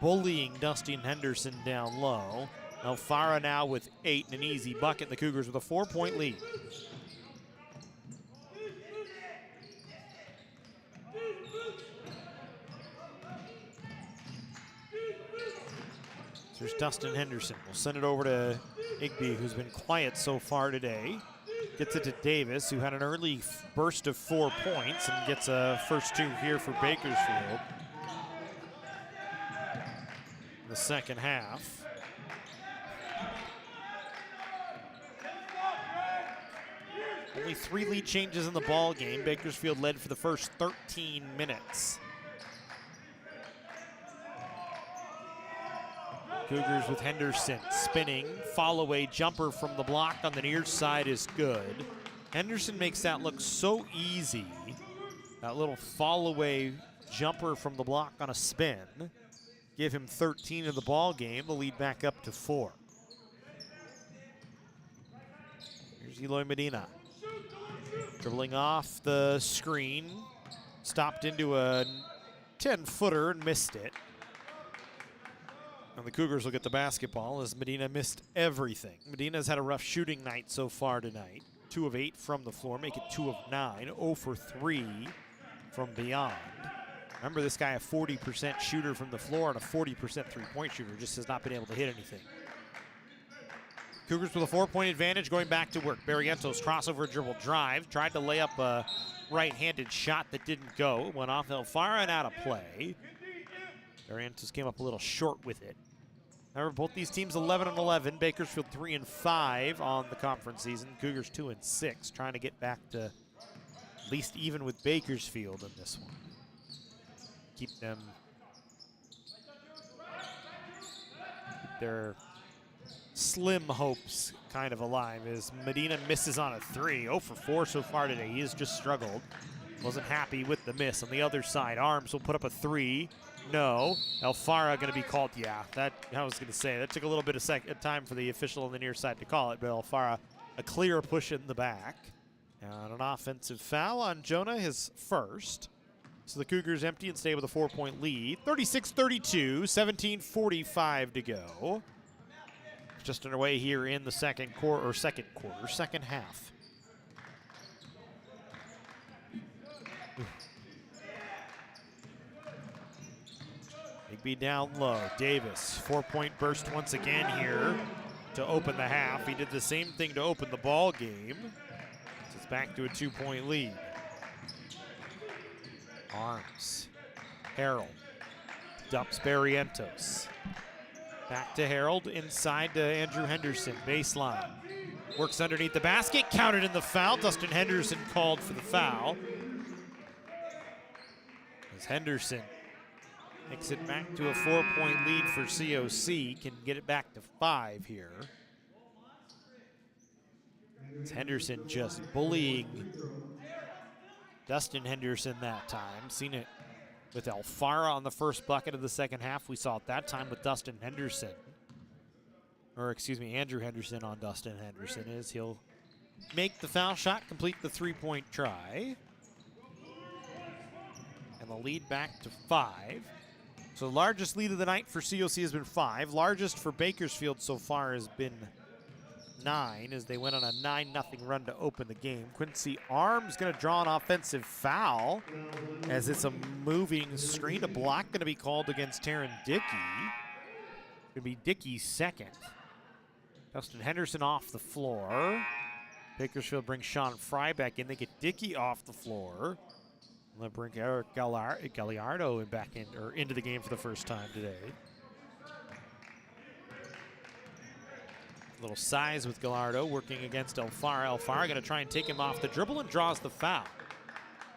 bullying Dustin Henderson down low. Alfaro now with 8 and an easy bucket. The Cougars with a 4-point lead. There's Dustin Henderson. We'll send it over to Igby, who's been quiet so far today. Gets it to Davis, who had an early burst of 4 points and gets a first 2 here for Bakersfield in the second half. Only 3 lead changes in the ball game. Bakersfield led for the first 13 minutes. Cougars with Henderson spinning. Fall away jumper from the block on the near side is good. Henderson makes that look so easy. That little fall away jumper from the block on a spin. Give him 13 in the ball game. The lead back up to 4. Here's Eloy Medina. Dribbling off the screen. Stopped into a 10-footer and missed it. And the Cougars will get the basketball as Medina missed everything. Medina's had a rough shooting night so far tonight. 2 of 8 from the floor, make it 2 of 9. 0 for 3 from beyond. Remember, this guy a 40% shooter from the floor and a 40% three-point shooter. Just has not been able to hit anything. Cougars with a 4-point advantage going back to work. Barrientos crossover dribble drive. Tried to lay up a right-handed shot that didn't go. Went off Alfaro and out of play. Barrientos came up a little short with it. However, both these teams 11 and 11. Bakersfield 3 and 5 on the conference season. Cougars 2 and 6, trying to get back to at least even with Bakersfield in this one. Keep their slim hopes kind of alive as Medina misses on a 3. 0 for 4 so far today. He has just struggled. Wasn't happy with the miss. On the other side, Arms will put up a 3. No. Alfaro going to be called. Yeah, that I was going to say. That took a little bit of time for the official on the near side to call it, but Alfaro a clear push in the back. And an offensive foul on Jonah, his first. So the Cougars empty and stay with a 4-point lead. 36-32, 17:45 to go. Just underway here in the second half. Igby down low. Davis, 4-point burst once again here to open the half. He did the same thing to open the ball game. So it's back to a 2-point lead. Arms. Harold. Dumps Barrientos. Back to Harold, inside to Andrew Henderson, baseline. Works underneath the basket, counted in the foul. Dustin Henderson called for the foul. As Henderson makes it back to a 4-point lead for COC, can get it back to 5 here. As Henderson just bullying Dustin Henderson that time. Seen it with Alfaro on the first bucket of the second half. We saw it that time with Dustin Henderson. Or excuse me, Andrew Henderson on Dustin Henderson is he'll make the foul shot, complete the 3-point try. And the lead back to 5. So the largest lead of the night for COC has been 5. Largest for Bakersfield so far has been 9 as they went on a 9-0 run to open the game. Quincy Arms going to draw an offensive foul as it's a moving screen. A block going to be called against Taryn Dickey. Going to be Dickey's second. Dustin Henderson off the floor. Bakersfield brings Sean Fry back in. They get Dickey off the floor. They'll bring Eric Galliardo back in, or into the game for the first time today. A little size with Gallardo working against Alfara. Alfara going to try and take him off the dribble and draws the foul.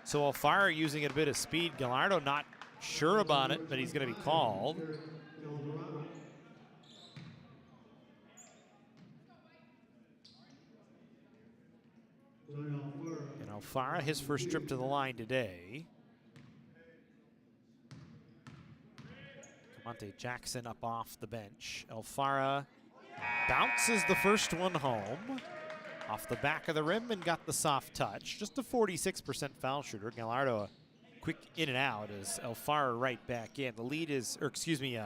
So Alfara using a bit of speed. Gallardo not sure about it, but he's going to be called. And Alfara, his first trip to the line today. Camonte Jackson up off the bench. Alfara bounces the first one home off the back of the rim and got the soft touch. Just a 46% foul shooter. Gallardo a quick in and out as Alfara right back in. The lead is, or excuse me,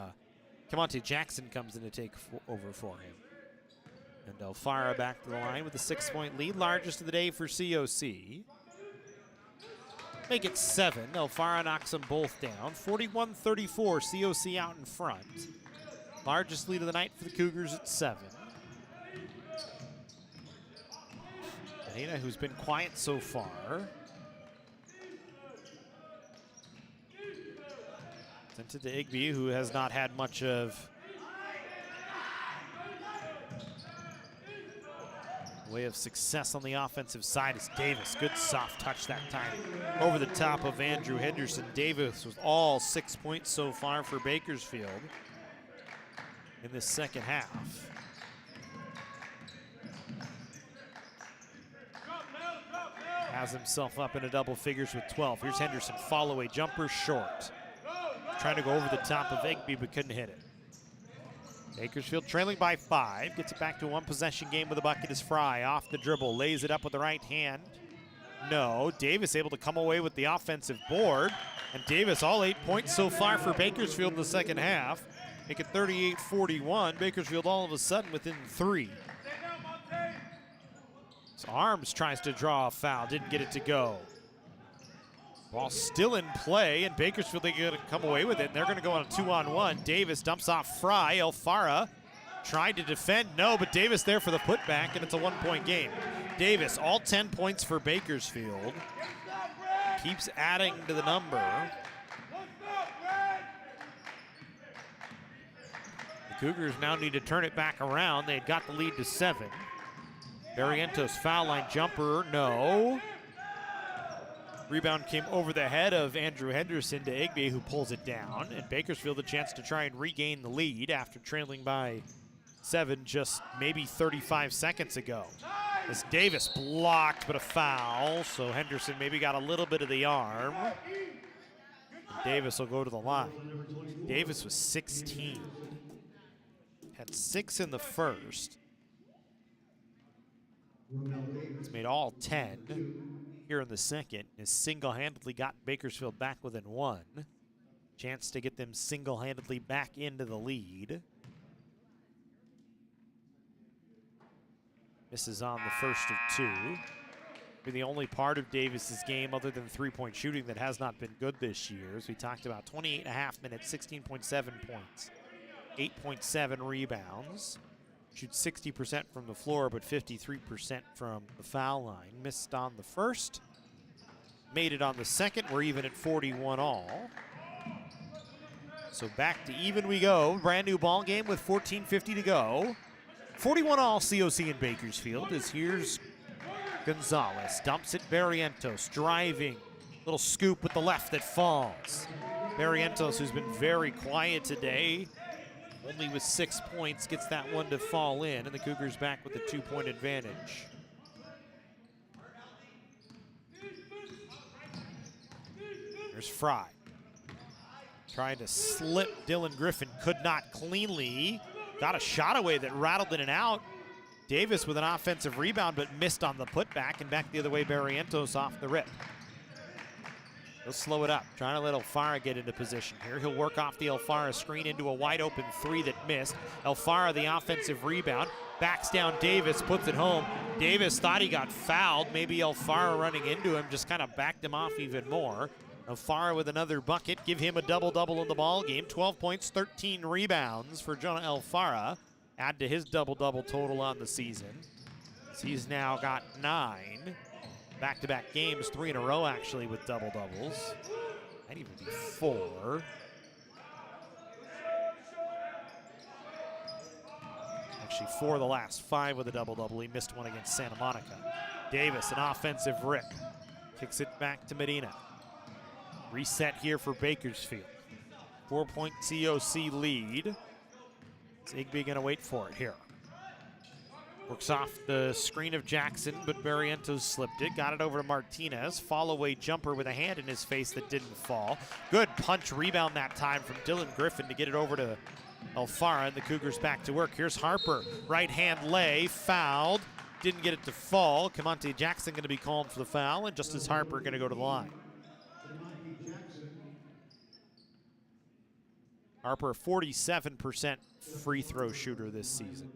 Camonte Jackson comes in to take over for him. And Alfara back to the line with a 6-point lead, largest of the day for COC. Make it 7. Alfara knocks them both down. 41-34, COC out in front. Largest lead of the night for the Cougars at 7. Anita, who's been quiet so far. Sent it to Igby, who has not had much of way of success on the offensive side is Davis. Good soft touch that time over the top of Andrew Henderson. Davis was all 6 points so far for Bakersfield in this second half. Has himself up into double figures with 12. Here's Henderson, follow away jumper short. Trying to go over the top of Igby but couldn't hit it. Bakersfield trailing by 5. Gets it back to a one-possession game with a bucket is Fry. Off the dribble, lays it up with the right hand. No, Davis able to come away with the offensive board. And Davis all 8 points so far for Bakersfield in the second half. Make it 38-41. Bakersfield all of a sudden within 3. So Arms tries to draw a foul, didn't get it to go. Ball still in play, and Bakersfield, they're going to come away with it, and they're going to go on a 2-on-1. Davis dumps off Fry. Alfara tried to defend. No, but Davis there for the putback, and it's a 1-point game. Davis, all 10 points for Bakersfield. Keeps adding to the number. The Cougars now need to turn it back around. They had got the lead to 7. Barrientos foul line jumper, no. Rebound came over the head of Andrew Henderson to Igby, who pulls it down. And Bakersfield a chance to try and regain the lead after trailing by 7 just maybe 35 seconds ago. As Davis blocked, but a foul. So Henderson maybe got a little bit of the arm. And Davis will go to the line. Davis was 16. Had 6 in the first. He's made all 10 here in the second. Has single-handedly got Bakersfield back within 1. Chance to get them single-handedly back into the lead. Misses on the first of 2. The only part of Davis's game other than three-point shooting that has not been good this year. As we talked about, 28.5 minutes, 16.7 points, 8.7 rebounds. Shoots 60% from the floor, but 53% from the foul line. Missed on the first, made it on the second. We're even at 41 all. So back to even we go. Brand new ball game with 14:50 to go. 41 all COC in Bakersfield as here's Gonzalez. Dumps it Barrientos, driving. Little scoop with the left that falls. Barrientos, who's been very quiet today, only with 6 points, gets that one to fall in, and the Cougars back with a 2-point advantage. There's Fry. Trying to slip Dylan Griffin, could not cleanly. Got a shot away that rattled in and out. Davis with an offensive rebound, but missed on the putback, and back the other way, Barrientos off the rip. He'll slow it up, trying to let Alfara get into position here. He'll work off the Alfara screen into a wide open three that missed. Alfara, the offensive rebound, backs down Davis, puts it home. Davis thought he got fouled. Maybe Alfara running into him just kind of backed him off even more. Alfara with another bucket, give him a double-double in the ball game. 12 points, 13 rebounds for Jonah Alfara. Add to his double-double total on the season. He's now got 9. Back-to-back games, 3 in a row actually with double-doubles. Might even be 4. Actually 4 of the last 5 with a double-double. He missed one against Santa Monica. Davis, an offensive rip. Kicks it back to Medina. Reset here for Bakersfield. 4-point COC lead. Is Igby gonna wait for it here? Works off the screen of Jackson, but Barrientos slipped it. Got it over to Martinez. Fall-away jumper with a hand in his face that didn't fall. Good punch rebound that time from Dylan Griffin to get it over to Alfara, and the Cougars back to work. Here's Harper. Right-hand lay, fouled. Didn't get it to fall. Camonte Jackson gonna be called for the foul, and Justice Harper gonna go to the line. Harper, 47% free throw shooter this season.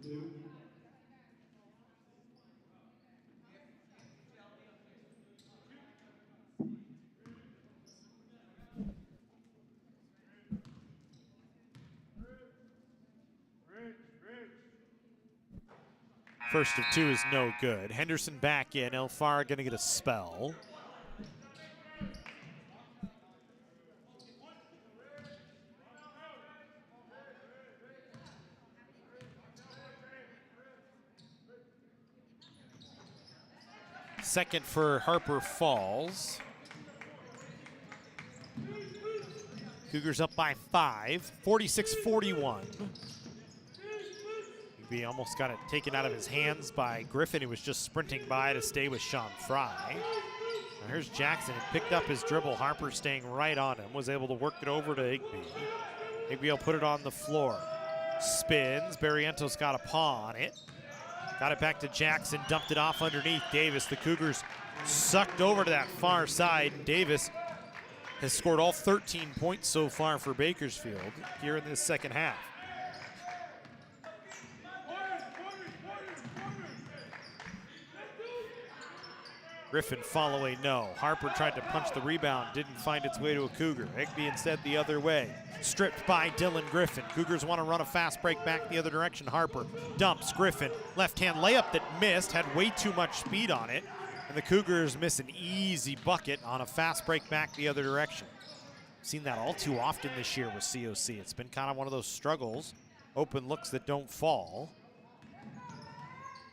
First of 2 is no good. Henderson back in. Alfara gonna get a spell. Second for Harper falls. Cougars up by 5, 46-41. He almost got it taken out of his hands by Griffin, who was just sprinting by to stay with Sean Fry. Now here's Jackson, he picked up his dribble. Harper staying right on him, was able to work it over to Igby. Igby will put it on the floor. Spins, Barrientos got a paw on it. Got it back to Jackson, dumped it off underneath Davis. The Cougars sucked over to that far side. Davis has scored all 13 points so far for Bakersfield here in this second half. Griffin fall away, no. Harper tried to punch the rebound, didn't find its way to a Cougar. Igby instead the other way. Stripped by Dylan Griffin. Cougars want to run a fast break back the other direction. Harper dumps Griffin. Left-hand layup that missed, had way too much speed on it. And the Cougars miss an easy bucket on a fast break back the other direction. Seen that all too often this year with COC. It's been kind of one of those struggles. Open looks that don't fall.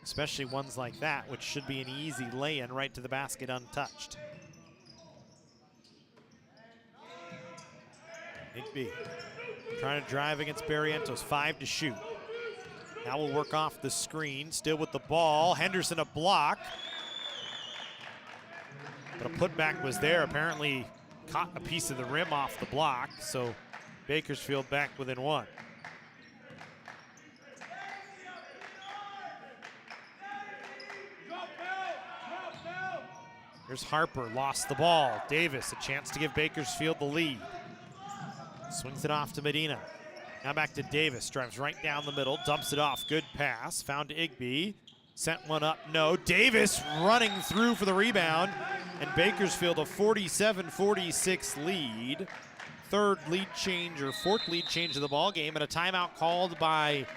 Especially ones like that, which should be an easy lay-in right to the basket untouched. Igby trying to drive against Barrientos, 5 to shoot. Now we'll work off the screen, still with the ball. Henderson a block. But a putback was there, apparently caught a piece of the rim off the block, so Bakersfield back within 1. Here's Harper, lost the ball. Davis, a chance to give Bakersfield the lead. Swings it off to Medina. Now back to Davis, drives right down the middle, dumps it off. Good pass, found Igby. Sent one up, no. Davis running through for the rebound. And Bakersfield a 47-46 lead. Third lead change or fourth lead change of the ball game, and a timeout called by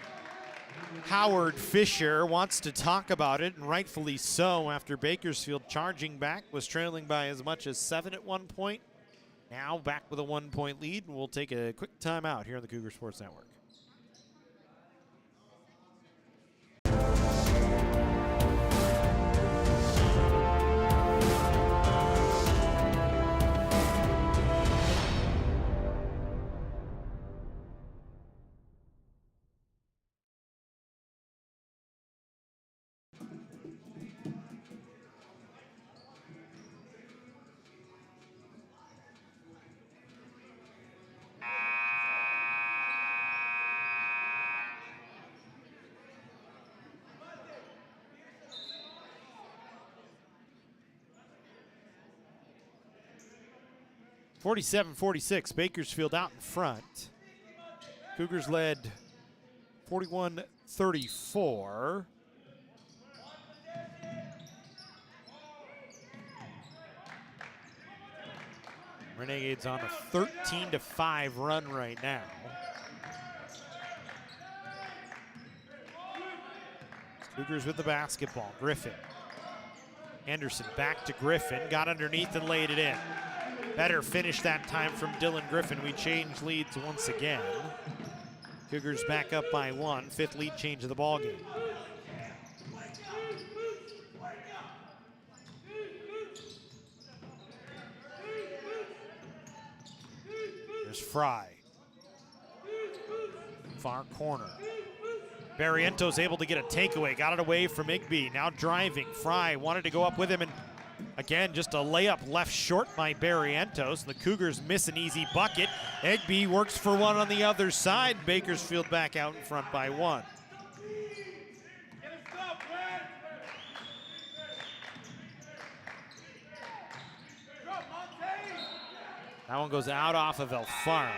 Howard Fisher. Wants to talk about it, and rightfully so, after Bakersfield charging back, was trailing by as much as 7 at one point. Now back with a 1-point lead, and we'll take a quick timeout here on the Cougar Sports Network. 47-46, Bakersfield out in front. Cougars led 41-34. Renegades on a 13-5 run right now. Cougars with the basketball. Griffin. Anderson back to Griffin. Got underneath and laid it in. Better finish that time from Dylan Griffin. We change leads once again. Cougars back up by 1. 5th lead change of the ball game. There's Fry. Far corner. Barrientos able to get a takeaway. Got it away from Igby. Now driving. Fry wanted to go up with him, and again, just a layup left short by Barrientos. The Cougars miss an easy bucket. Igby works for one on the other side. Bakersfield back out in front by 1. That one goes out off of Alfara.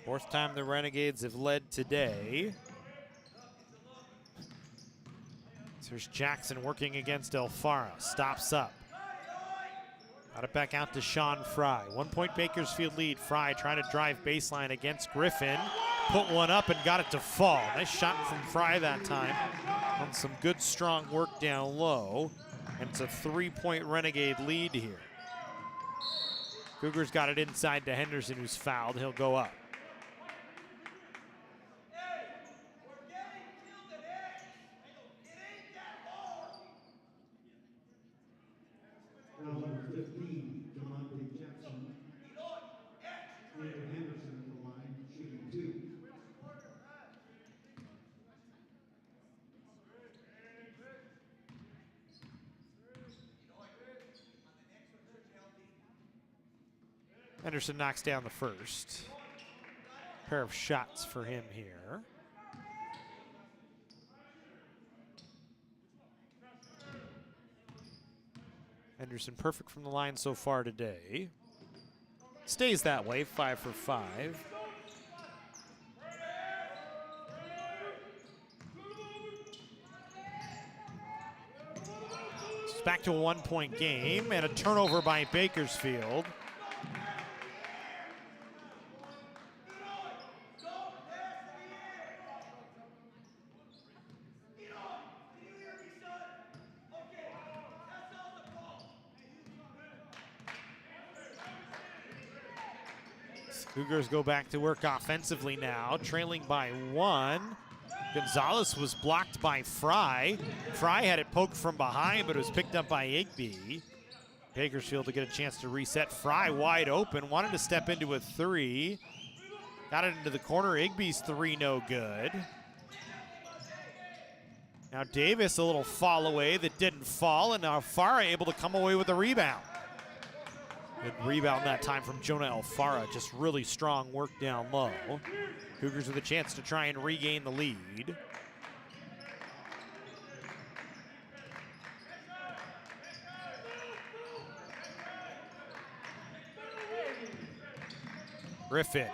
Fourth time the Renegades have led today. So there's Jackson working against Alfara. Stops up. Got it back out to Sean Fry. 1 point Bakersfield lead. Fry trying to drive baseline against Griffin. Put one up and got it to fall. Nice shot from Fry that time. On some good strong work down low. And it's a 3-point Renegade lead here. Cougars got it inside to Henderson, who's fouled. He'll go up. Henderson knocks down the first. Pair of shots for him here. Henderson perfect from the line so far today. Stays that way, 5 for 5. It's back to a 1-point game and a turnover by Bakersfield. Cougars go back to work offensively now, trailing by 1. Gonzalez was blocked by Fry. Fry had it poked from behind, but it was picked up by Igby. Bakersfield to get a chance to reset. Fry wide open, wanted to step into a 3. Got it into the corner. Igby's 3 no good. Now Davis, a little fall away that didn't fall, and now Alfara able to come away with a rebound. Good rebound that time from Jonah Alfara. Just really strong work down low. Cougars with a chance to try and regain the lead. Griffin,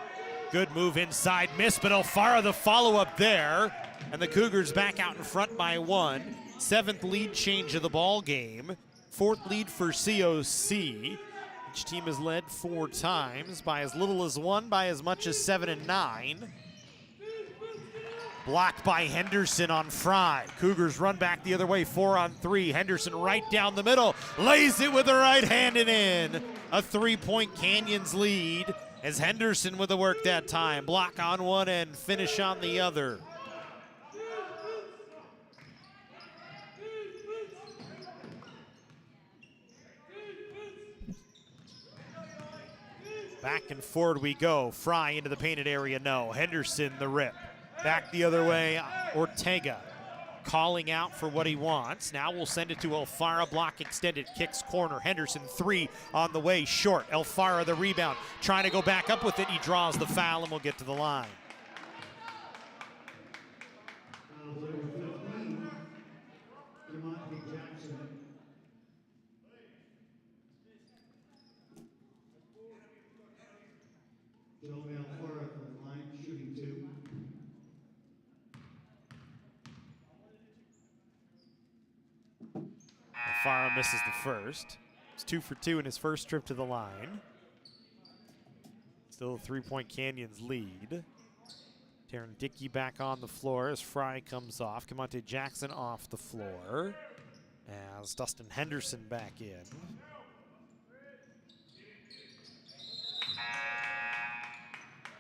good move inside, miss, but Alfara the follow-up there. And the Cougars back out in front by 1. 7th lead change of the ball game. 4th lead for COC. Each team has led 4 times, by as little as 1, by as much as 7 and 9. Blocked by Henderson on Fry. Cougars run back the other way, 4 on 3. Henderson right down the middle, lays it with the right hand and in. A 3-point Canyons lead as Henderson with the work that time. Block on one end, finish on the other. Back and forward we go. Fry into the painted area, no. Henderson the rip. Back the other way, Ortega. calling out for what he wants. Now we'll send it to Alfara, block extended, kicks corner. Henderson, 3 on the way, short. Alfara the rebound, trying to go back up with it. He draws the foul and will get to the line. Alfara misses the first. He's 2 for 2 in his first trip to the line. Still a 3-point Canyons lead. Taryn Dickey back on the floor as Fry comes off. Camonte Jackson off the floor as Dustin Henderson back in.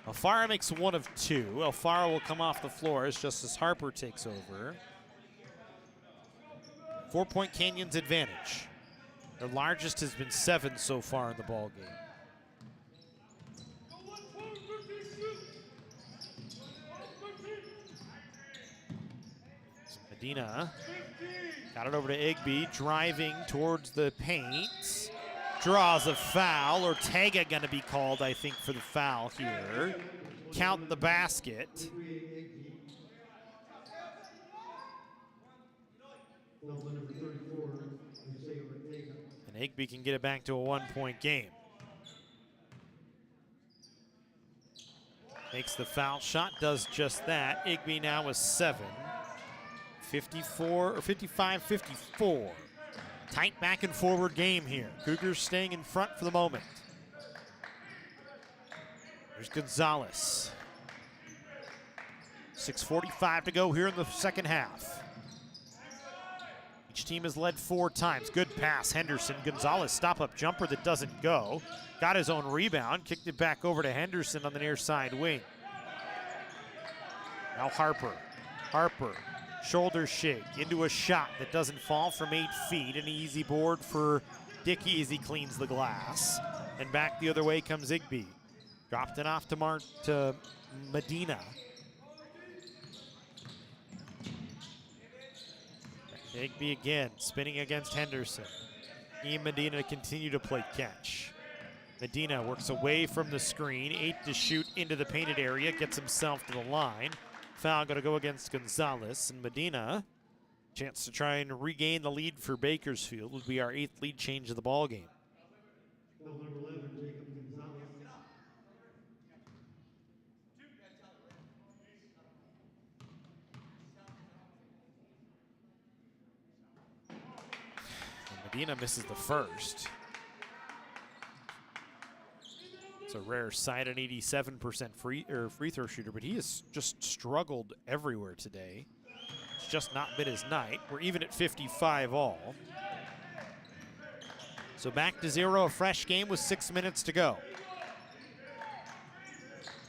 Alfara makes 1 of 2. Alfara will come off the floor as Justice Harper takes over. 4-point Canyons advantage. Their largest has been 7 so far in the ball game. So Medina got it over to Igby, driving towards the paint. Draws a foul. Ortega gonna be called, I think, for the foul here. Count the basket. And Igby can get it back to a 1-point game. Makes the foul shot, does just that. Igby now with 7. 55-54. Tight back and forward game here. Cougars staying in front for the moment. There's Gonzalez. 6:45 to go here in the second half. Each team has led 4 times. Good pass, Henderson. Gonzalez stop-up jumper that doesn't go. Got his own rebound, kicked it back over to Henderson on the near side wing. Now Harper. Harper, shoulder shake into a shot that doesn't fall from 8 feet. An easy board for Dickey as he cleans the glass. And back the other way comes Igby. Dropped it off to Medina. Igby again, spinning against Henderson. He and Medina continue to play catch. Medina works away from the screen, 8 to shoot into the painted area, gets himself to the line. Foul gonna go against Gonzalez, and Medina, chance to try and regain the lead for Bakersfield, would be our 8th lead change of the ball game. Medina misses the first. It's a rare sight, an 87% free throw shooter, but he has just struggled everywhere today. It's just not been his night. We're even at 55 all. So back to 0, a fresh game with 6 minutes to go.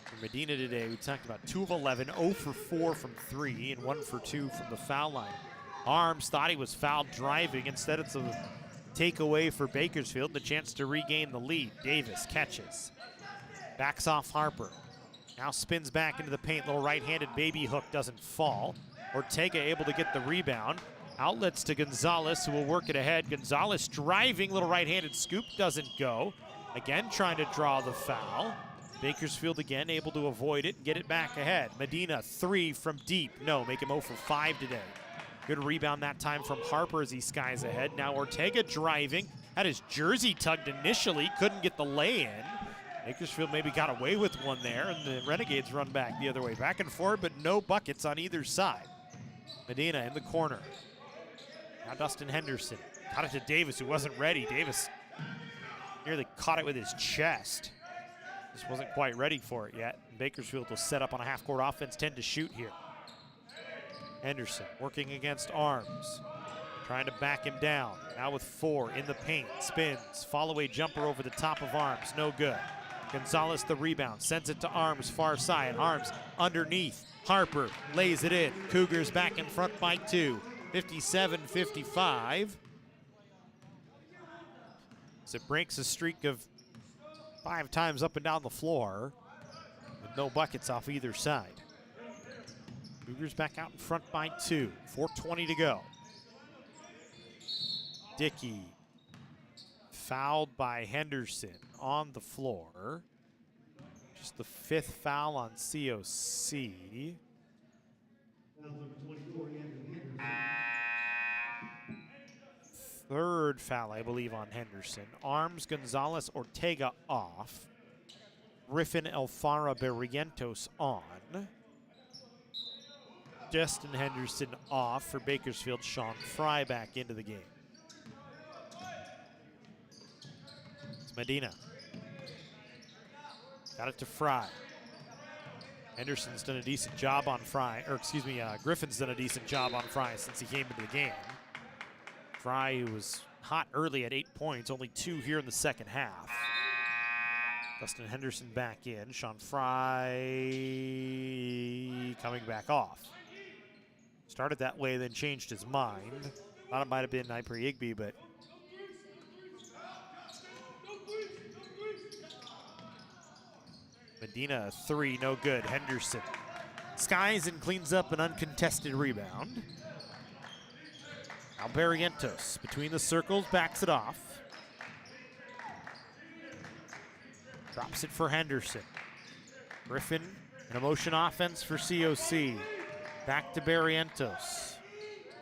For Medina today, we talked about 2 of 11, 0 for 4 from 3, and 1 for 2 from the foul line. Arms thought he was fouled driving. Instead, it's a takeaway for Bakersfield, the chance to regain the lead. Davis catches. Backs off Harper. Now spins back into the paint. Little right-handed baby hook doesn't fall. Ortega able to get the rebound. Outlets to Gonzalez, who will work it ahead. Gonzalez driving, little right-handed scoop doesn't go. Again trying to draw the foul. Bakersfield again able to avoid it and get it back ahead. Medina, 3 from deep. No, make him 0 for 5 today. Good rebound that time from Harper as he skies ahead. Now Ortega driving. Had his jersey tugged initially, couldn't get the lay-in. Bakersfield maybe got away with one there, and the Renegades run back the other way. Back and forward, but no buckets on either side. Medina in the corner. Now Dustin Henderson. Got it to Davis, who wasn't ready. Davis nearly caught it with his chest. Just wasn't quite ready for it yet. And Bakersfield will set up on a half-court offense, 10 to shoot here. Henderson working against Arms. Trying to back him down. Now with 4 in the paint. Spins. Fall-away jumper over the top of Arms. No good. Gonzalez the rebound. Sends it to Arms far side. Arms underneath. Harper lays it in. Cougars back in front by 2. 57-55. So it breaks a streak of 5 times up and down the floor with no buckets off either side. Cougars back out in front by 2. 4:20 to go. Dickey fouled by Henderson on the floor. Just the 5th foul on COC. Third foul, I believe, on Henderson. Arms, Gonzalez, Ortega off. Griffin, Alfara, Barrientos on. Justin Henderson off for Bakersfield. Sean Fry back into the game. It's Medina. Got it to Fry. Henderson's done a decent job on Fry, or excuse me, Griffin's done a decent job on Fry since he came into the game. Fry, who was hot early at 8 points, only 2 here in the second half. Dustin Henderson back in. Sean Fry coming back off. Started that way, then changed his mind. Thought it might have been Nyper Igby, but Medina, a 3, no good. Henderson skies and cleans up an uncontested rebound. Now Barrientos between the circles, backs it off. Drops it for Henderson. Griffin, an motion offense for COC. Back to Barrientos.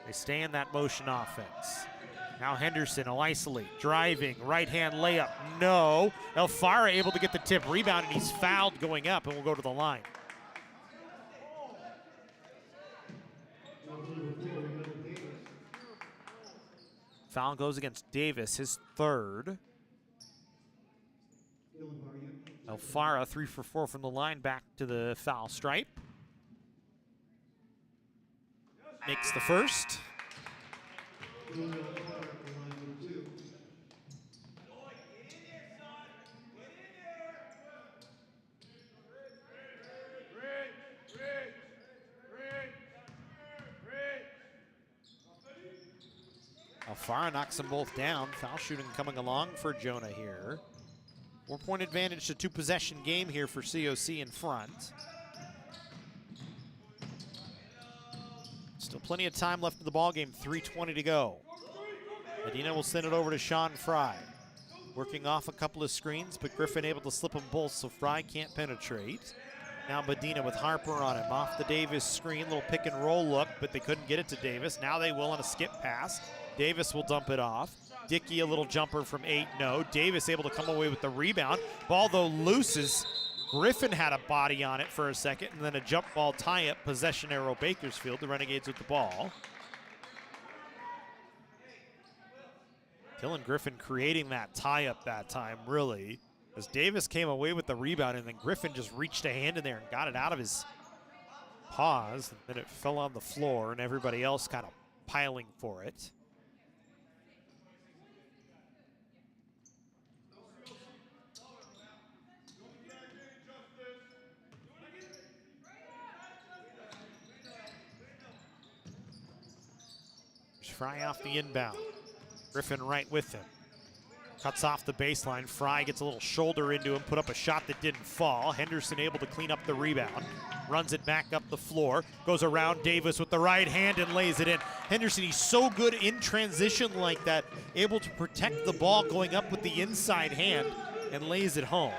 They stay in that motion offense. Now Henderson will isolate, driving, right-hand layup, no. Alfara able to get the tip, rebound, and he's fouled going up and will go to the line. Foul goes against Davis, his 3rd. Alfara 3 for 4 from the line, back to the foul stripe. Makes the first. Alfara knocks them both down. Foul shooting coming along for Jonah here. 4-point advantage to 2-possession game here for COC in front. Still plenty of time left in the ballgame, 3:20 to go. Medina will send it over to Sean Fry. Working off a couple of screens, but Griffin able to slip them both, so Fry can't penetrate. Now Medina with Harper on him. Off the Davis screen, little pick and roll look, but they couldn't get it to Davis. Now they will on a skip pass. Davis will dump it off. Dickey a little jumper from 8, no. Davis able to come away with the rebound. Ball though looses. Griffin had a body on it for a second, and then a jump ball tie-up, possession arrow Bakersfield. The Renegades with the ball. Dylan Griffin creating that tie-up that time, really. As Davis came away with the rebound, and then Griffin just reached a hand in there and got it out of his paws. And then it fell on the floor, and everybody else kind of piling for it. Fry off the inbound. Griffin right with him. Cuts off the baseline. Fry gets a little shoulder into him, put up a shot that didn't fall. Henderson able to clean up the rebound. Runs it back up the floor. Goes around Davis with the right hand and lays it in. Henderson, he's so good in transition like that, able to protect the ball going up with the inside hand and lays it home.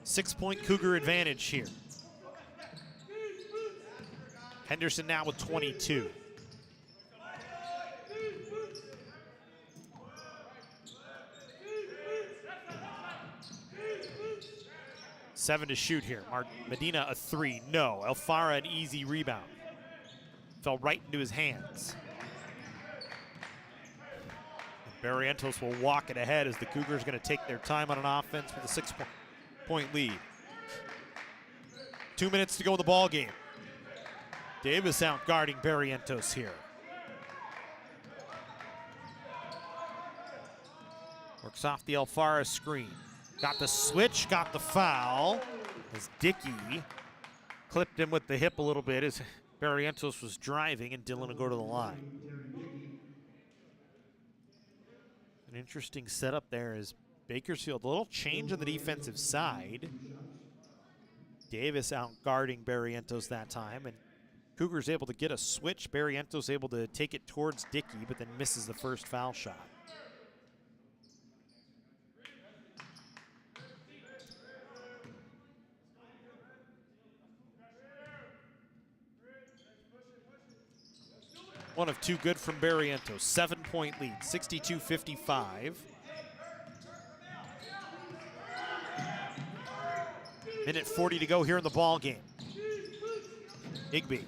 6-point Cougar advantage here. Henderson now with 22. Seven to shoot here. Medina a 3, no. Alfara an easy rebound. Fell right into his hands. Barrientos will walk it ahead as the Cougars going to take their time on an offense with a 6-point lead. 2 minutes to go in the ball game. Davis out guarding Barrientos here. Works off the Alfara screen. Got the switch, got the foul. As Dickey clipped him with the hip a little bit as Barrientos was driving, and Dylan will go to the line. An interesting setup there is Bakersfield. A little change on the defensive side. Davis out guarding Barrientos that time, and Cougars able to get a switch. Barrientos able to take it towards Dickey, but then misses the first foul shot. One of two good from Barrientos. 7-point lead, 62-55. Minute 40 to go here in the ball game. Igby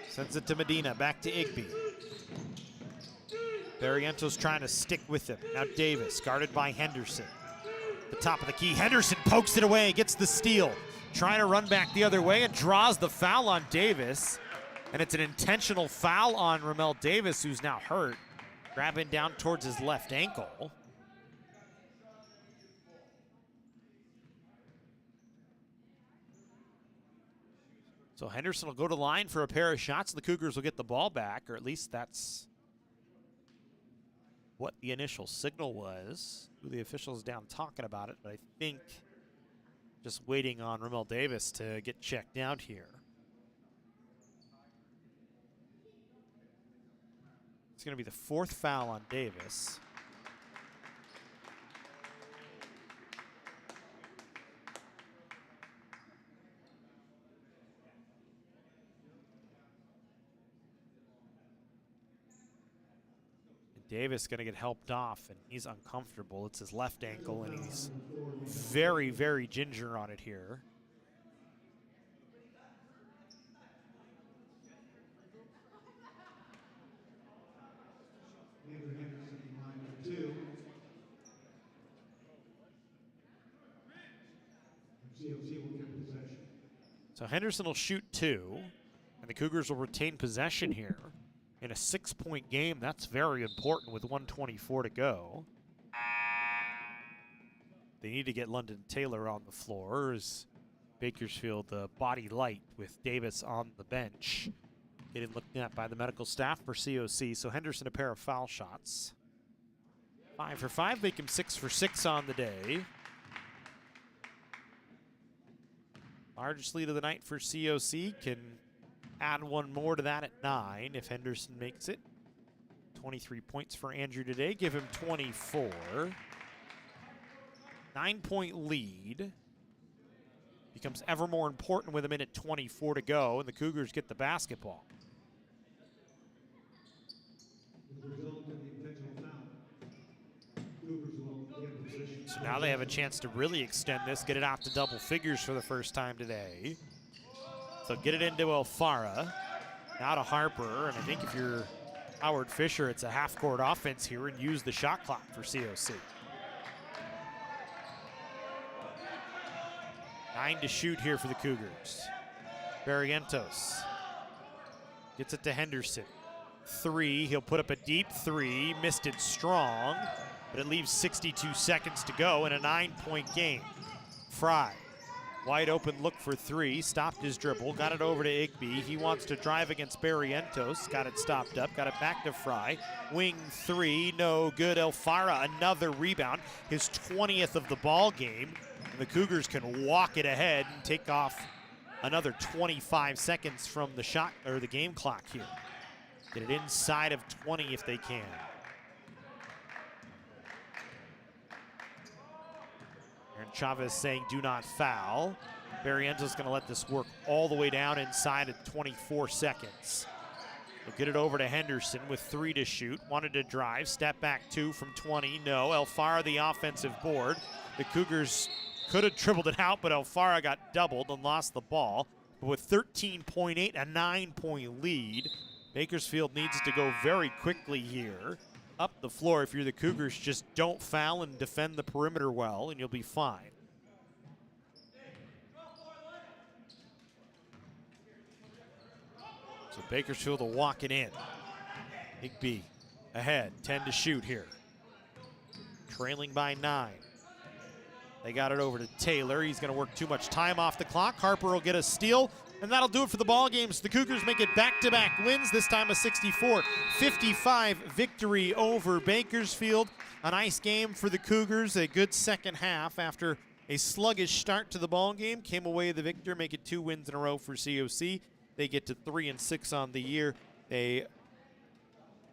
sends it to Medina, back to Igby. Barrientos trying to stick with him. Now Davis, guarded by Henderson. The top of the key, Henderson pokes it away, gets the steal. Trying to run back the other way and draws the foul on Davis. And it's an intentional foul on Ramel Davis, who's now hurt. Grabbing down towards his left ankle. So Henderson will go to line for a pair of shots, and the Cougars will get the ball back, or at least that's what the initial signal was. The officials down talking about it, but I think just waiting on Ramel Davis to get checked out here. It's going to be the fourth foul on Davis. Davis going to get helped off, and he's uncomfortable. It's his left ankle, and he's very, very ginger on it here. So Henderson will shoot two, and the Cougars will retain possession here. In a 6-point game, that's very important with 1:24 to go. They need to get London Taylor on the floor as Bakersfield body light with Davis on the bench. Getting looked at by the medical staff for COC. So Henderson a pair of foul shots. 5 for 5, make him 6 for 6 on the day. Largest lead of the night for COC. Can add one more to that at 9 if Henderson makes it. 23 points for Andrew today. Give him 24. 9-point lead. Becomes ever more important with a minute 24 to go, and the Cougars get the basketball. So now they have a chance to really extend this, get it out to double figures for the first time today. So get it into Alfara, now to Harper, and I think if you're Howard Fisher, it's a half-court offense here and use the shot clock for COC. 9 to shoot here for the Cougars. Barrientos gets it to Henderson. 3, he'll put up a deep 3, missed it strong, but it leaves 62 seconds to go in a 9-point game. Fry. Wide open look for 3, stopped his dribble, got it over to Igby. He wants to drive against Barrientos, got it stopped up, got it back to Fry. Wing 3, no good. Alfara, another rebound, his 20th of the ball game. And the Cougars can walk it ahead and take off another 25 seconds from the shot or the game clock here. Get it inside of 20 if they can. Aaron Chavez saying do not foul. Barrientos going to let this work all the way down inside of 24 seconds. They'll get it over to Henderson with 3 to shoot. Wanted to drive, step back 2 from 20, no. Alfara the offensive board. The Cougars could have dribbled it out, but Alfara got doubled and lost the ball. But with 13.8, a 9-point lead, Bakersfield needs to go very quickly here. Up the floor if you're the Cougars, just don't foul and defend the perimeter well, and you'll be fine. So Bakersfield will walk it in. Igby ahead, 10 to shoot here. Trailing by 9. They got it over to Taylor. He's going to work too much time off the clock. Harper will get a steal, and that'll do it for the ball games. The Cougars make it back-to-back wins, this time a 64-55 victory over Bakersfield. A nice game for the Cougars, a good second half after a sluggish start to the ball game, came away the victor, make it 2 wins in a row for COC. They get to 3-6 on the year. They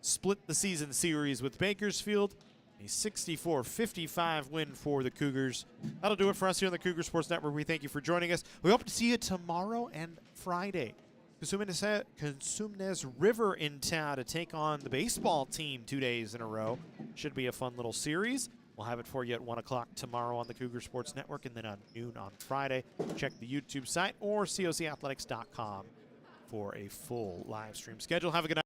split the season series with Bakersfield. A 64-55 win for the Cougars. That'll do it for us here on the Cougar Sports Network. We thank you for joining us. We hope to see you tomorrow and Friday. Consumnes River in town to take on the baseball team 2 days in a row. Should be a fun little series. We'll have it for you at 1 o'clock tomorrow on the Cougar Sports Network and then on noon on Friday. Check the YouTube site or cocathletics.com for a full live stream schedule. Have a good night.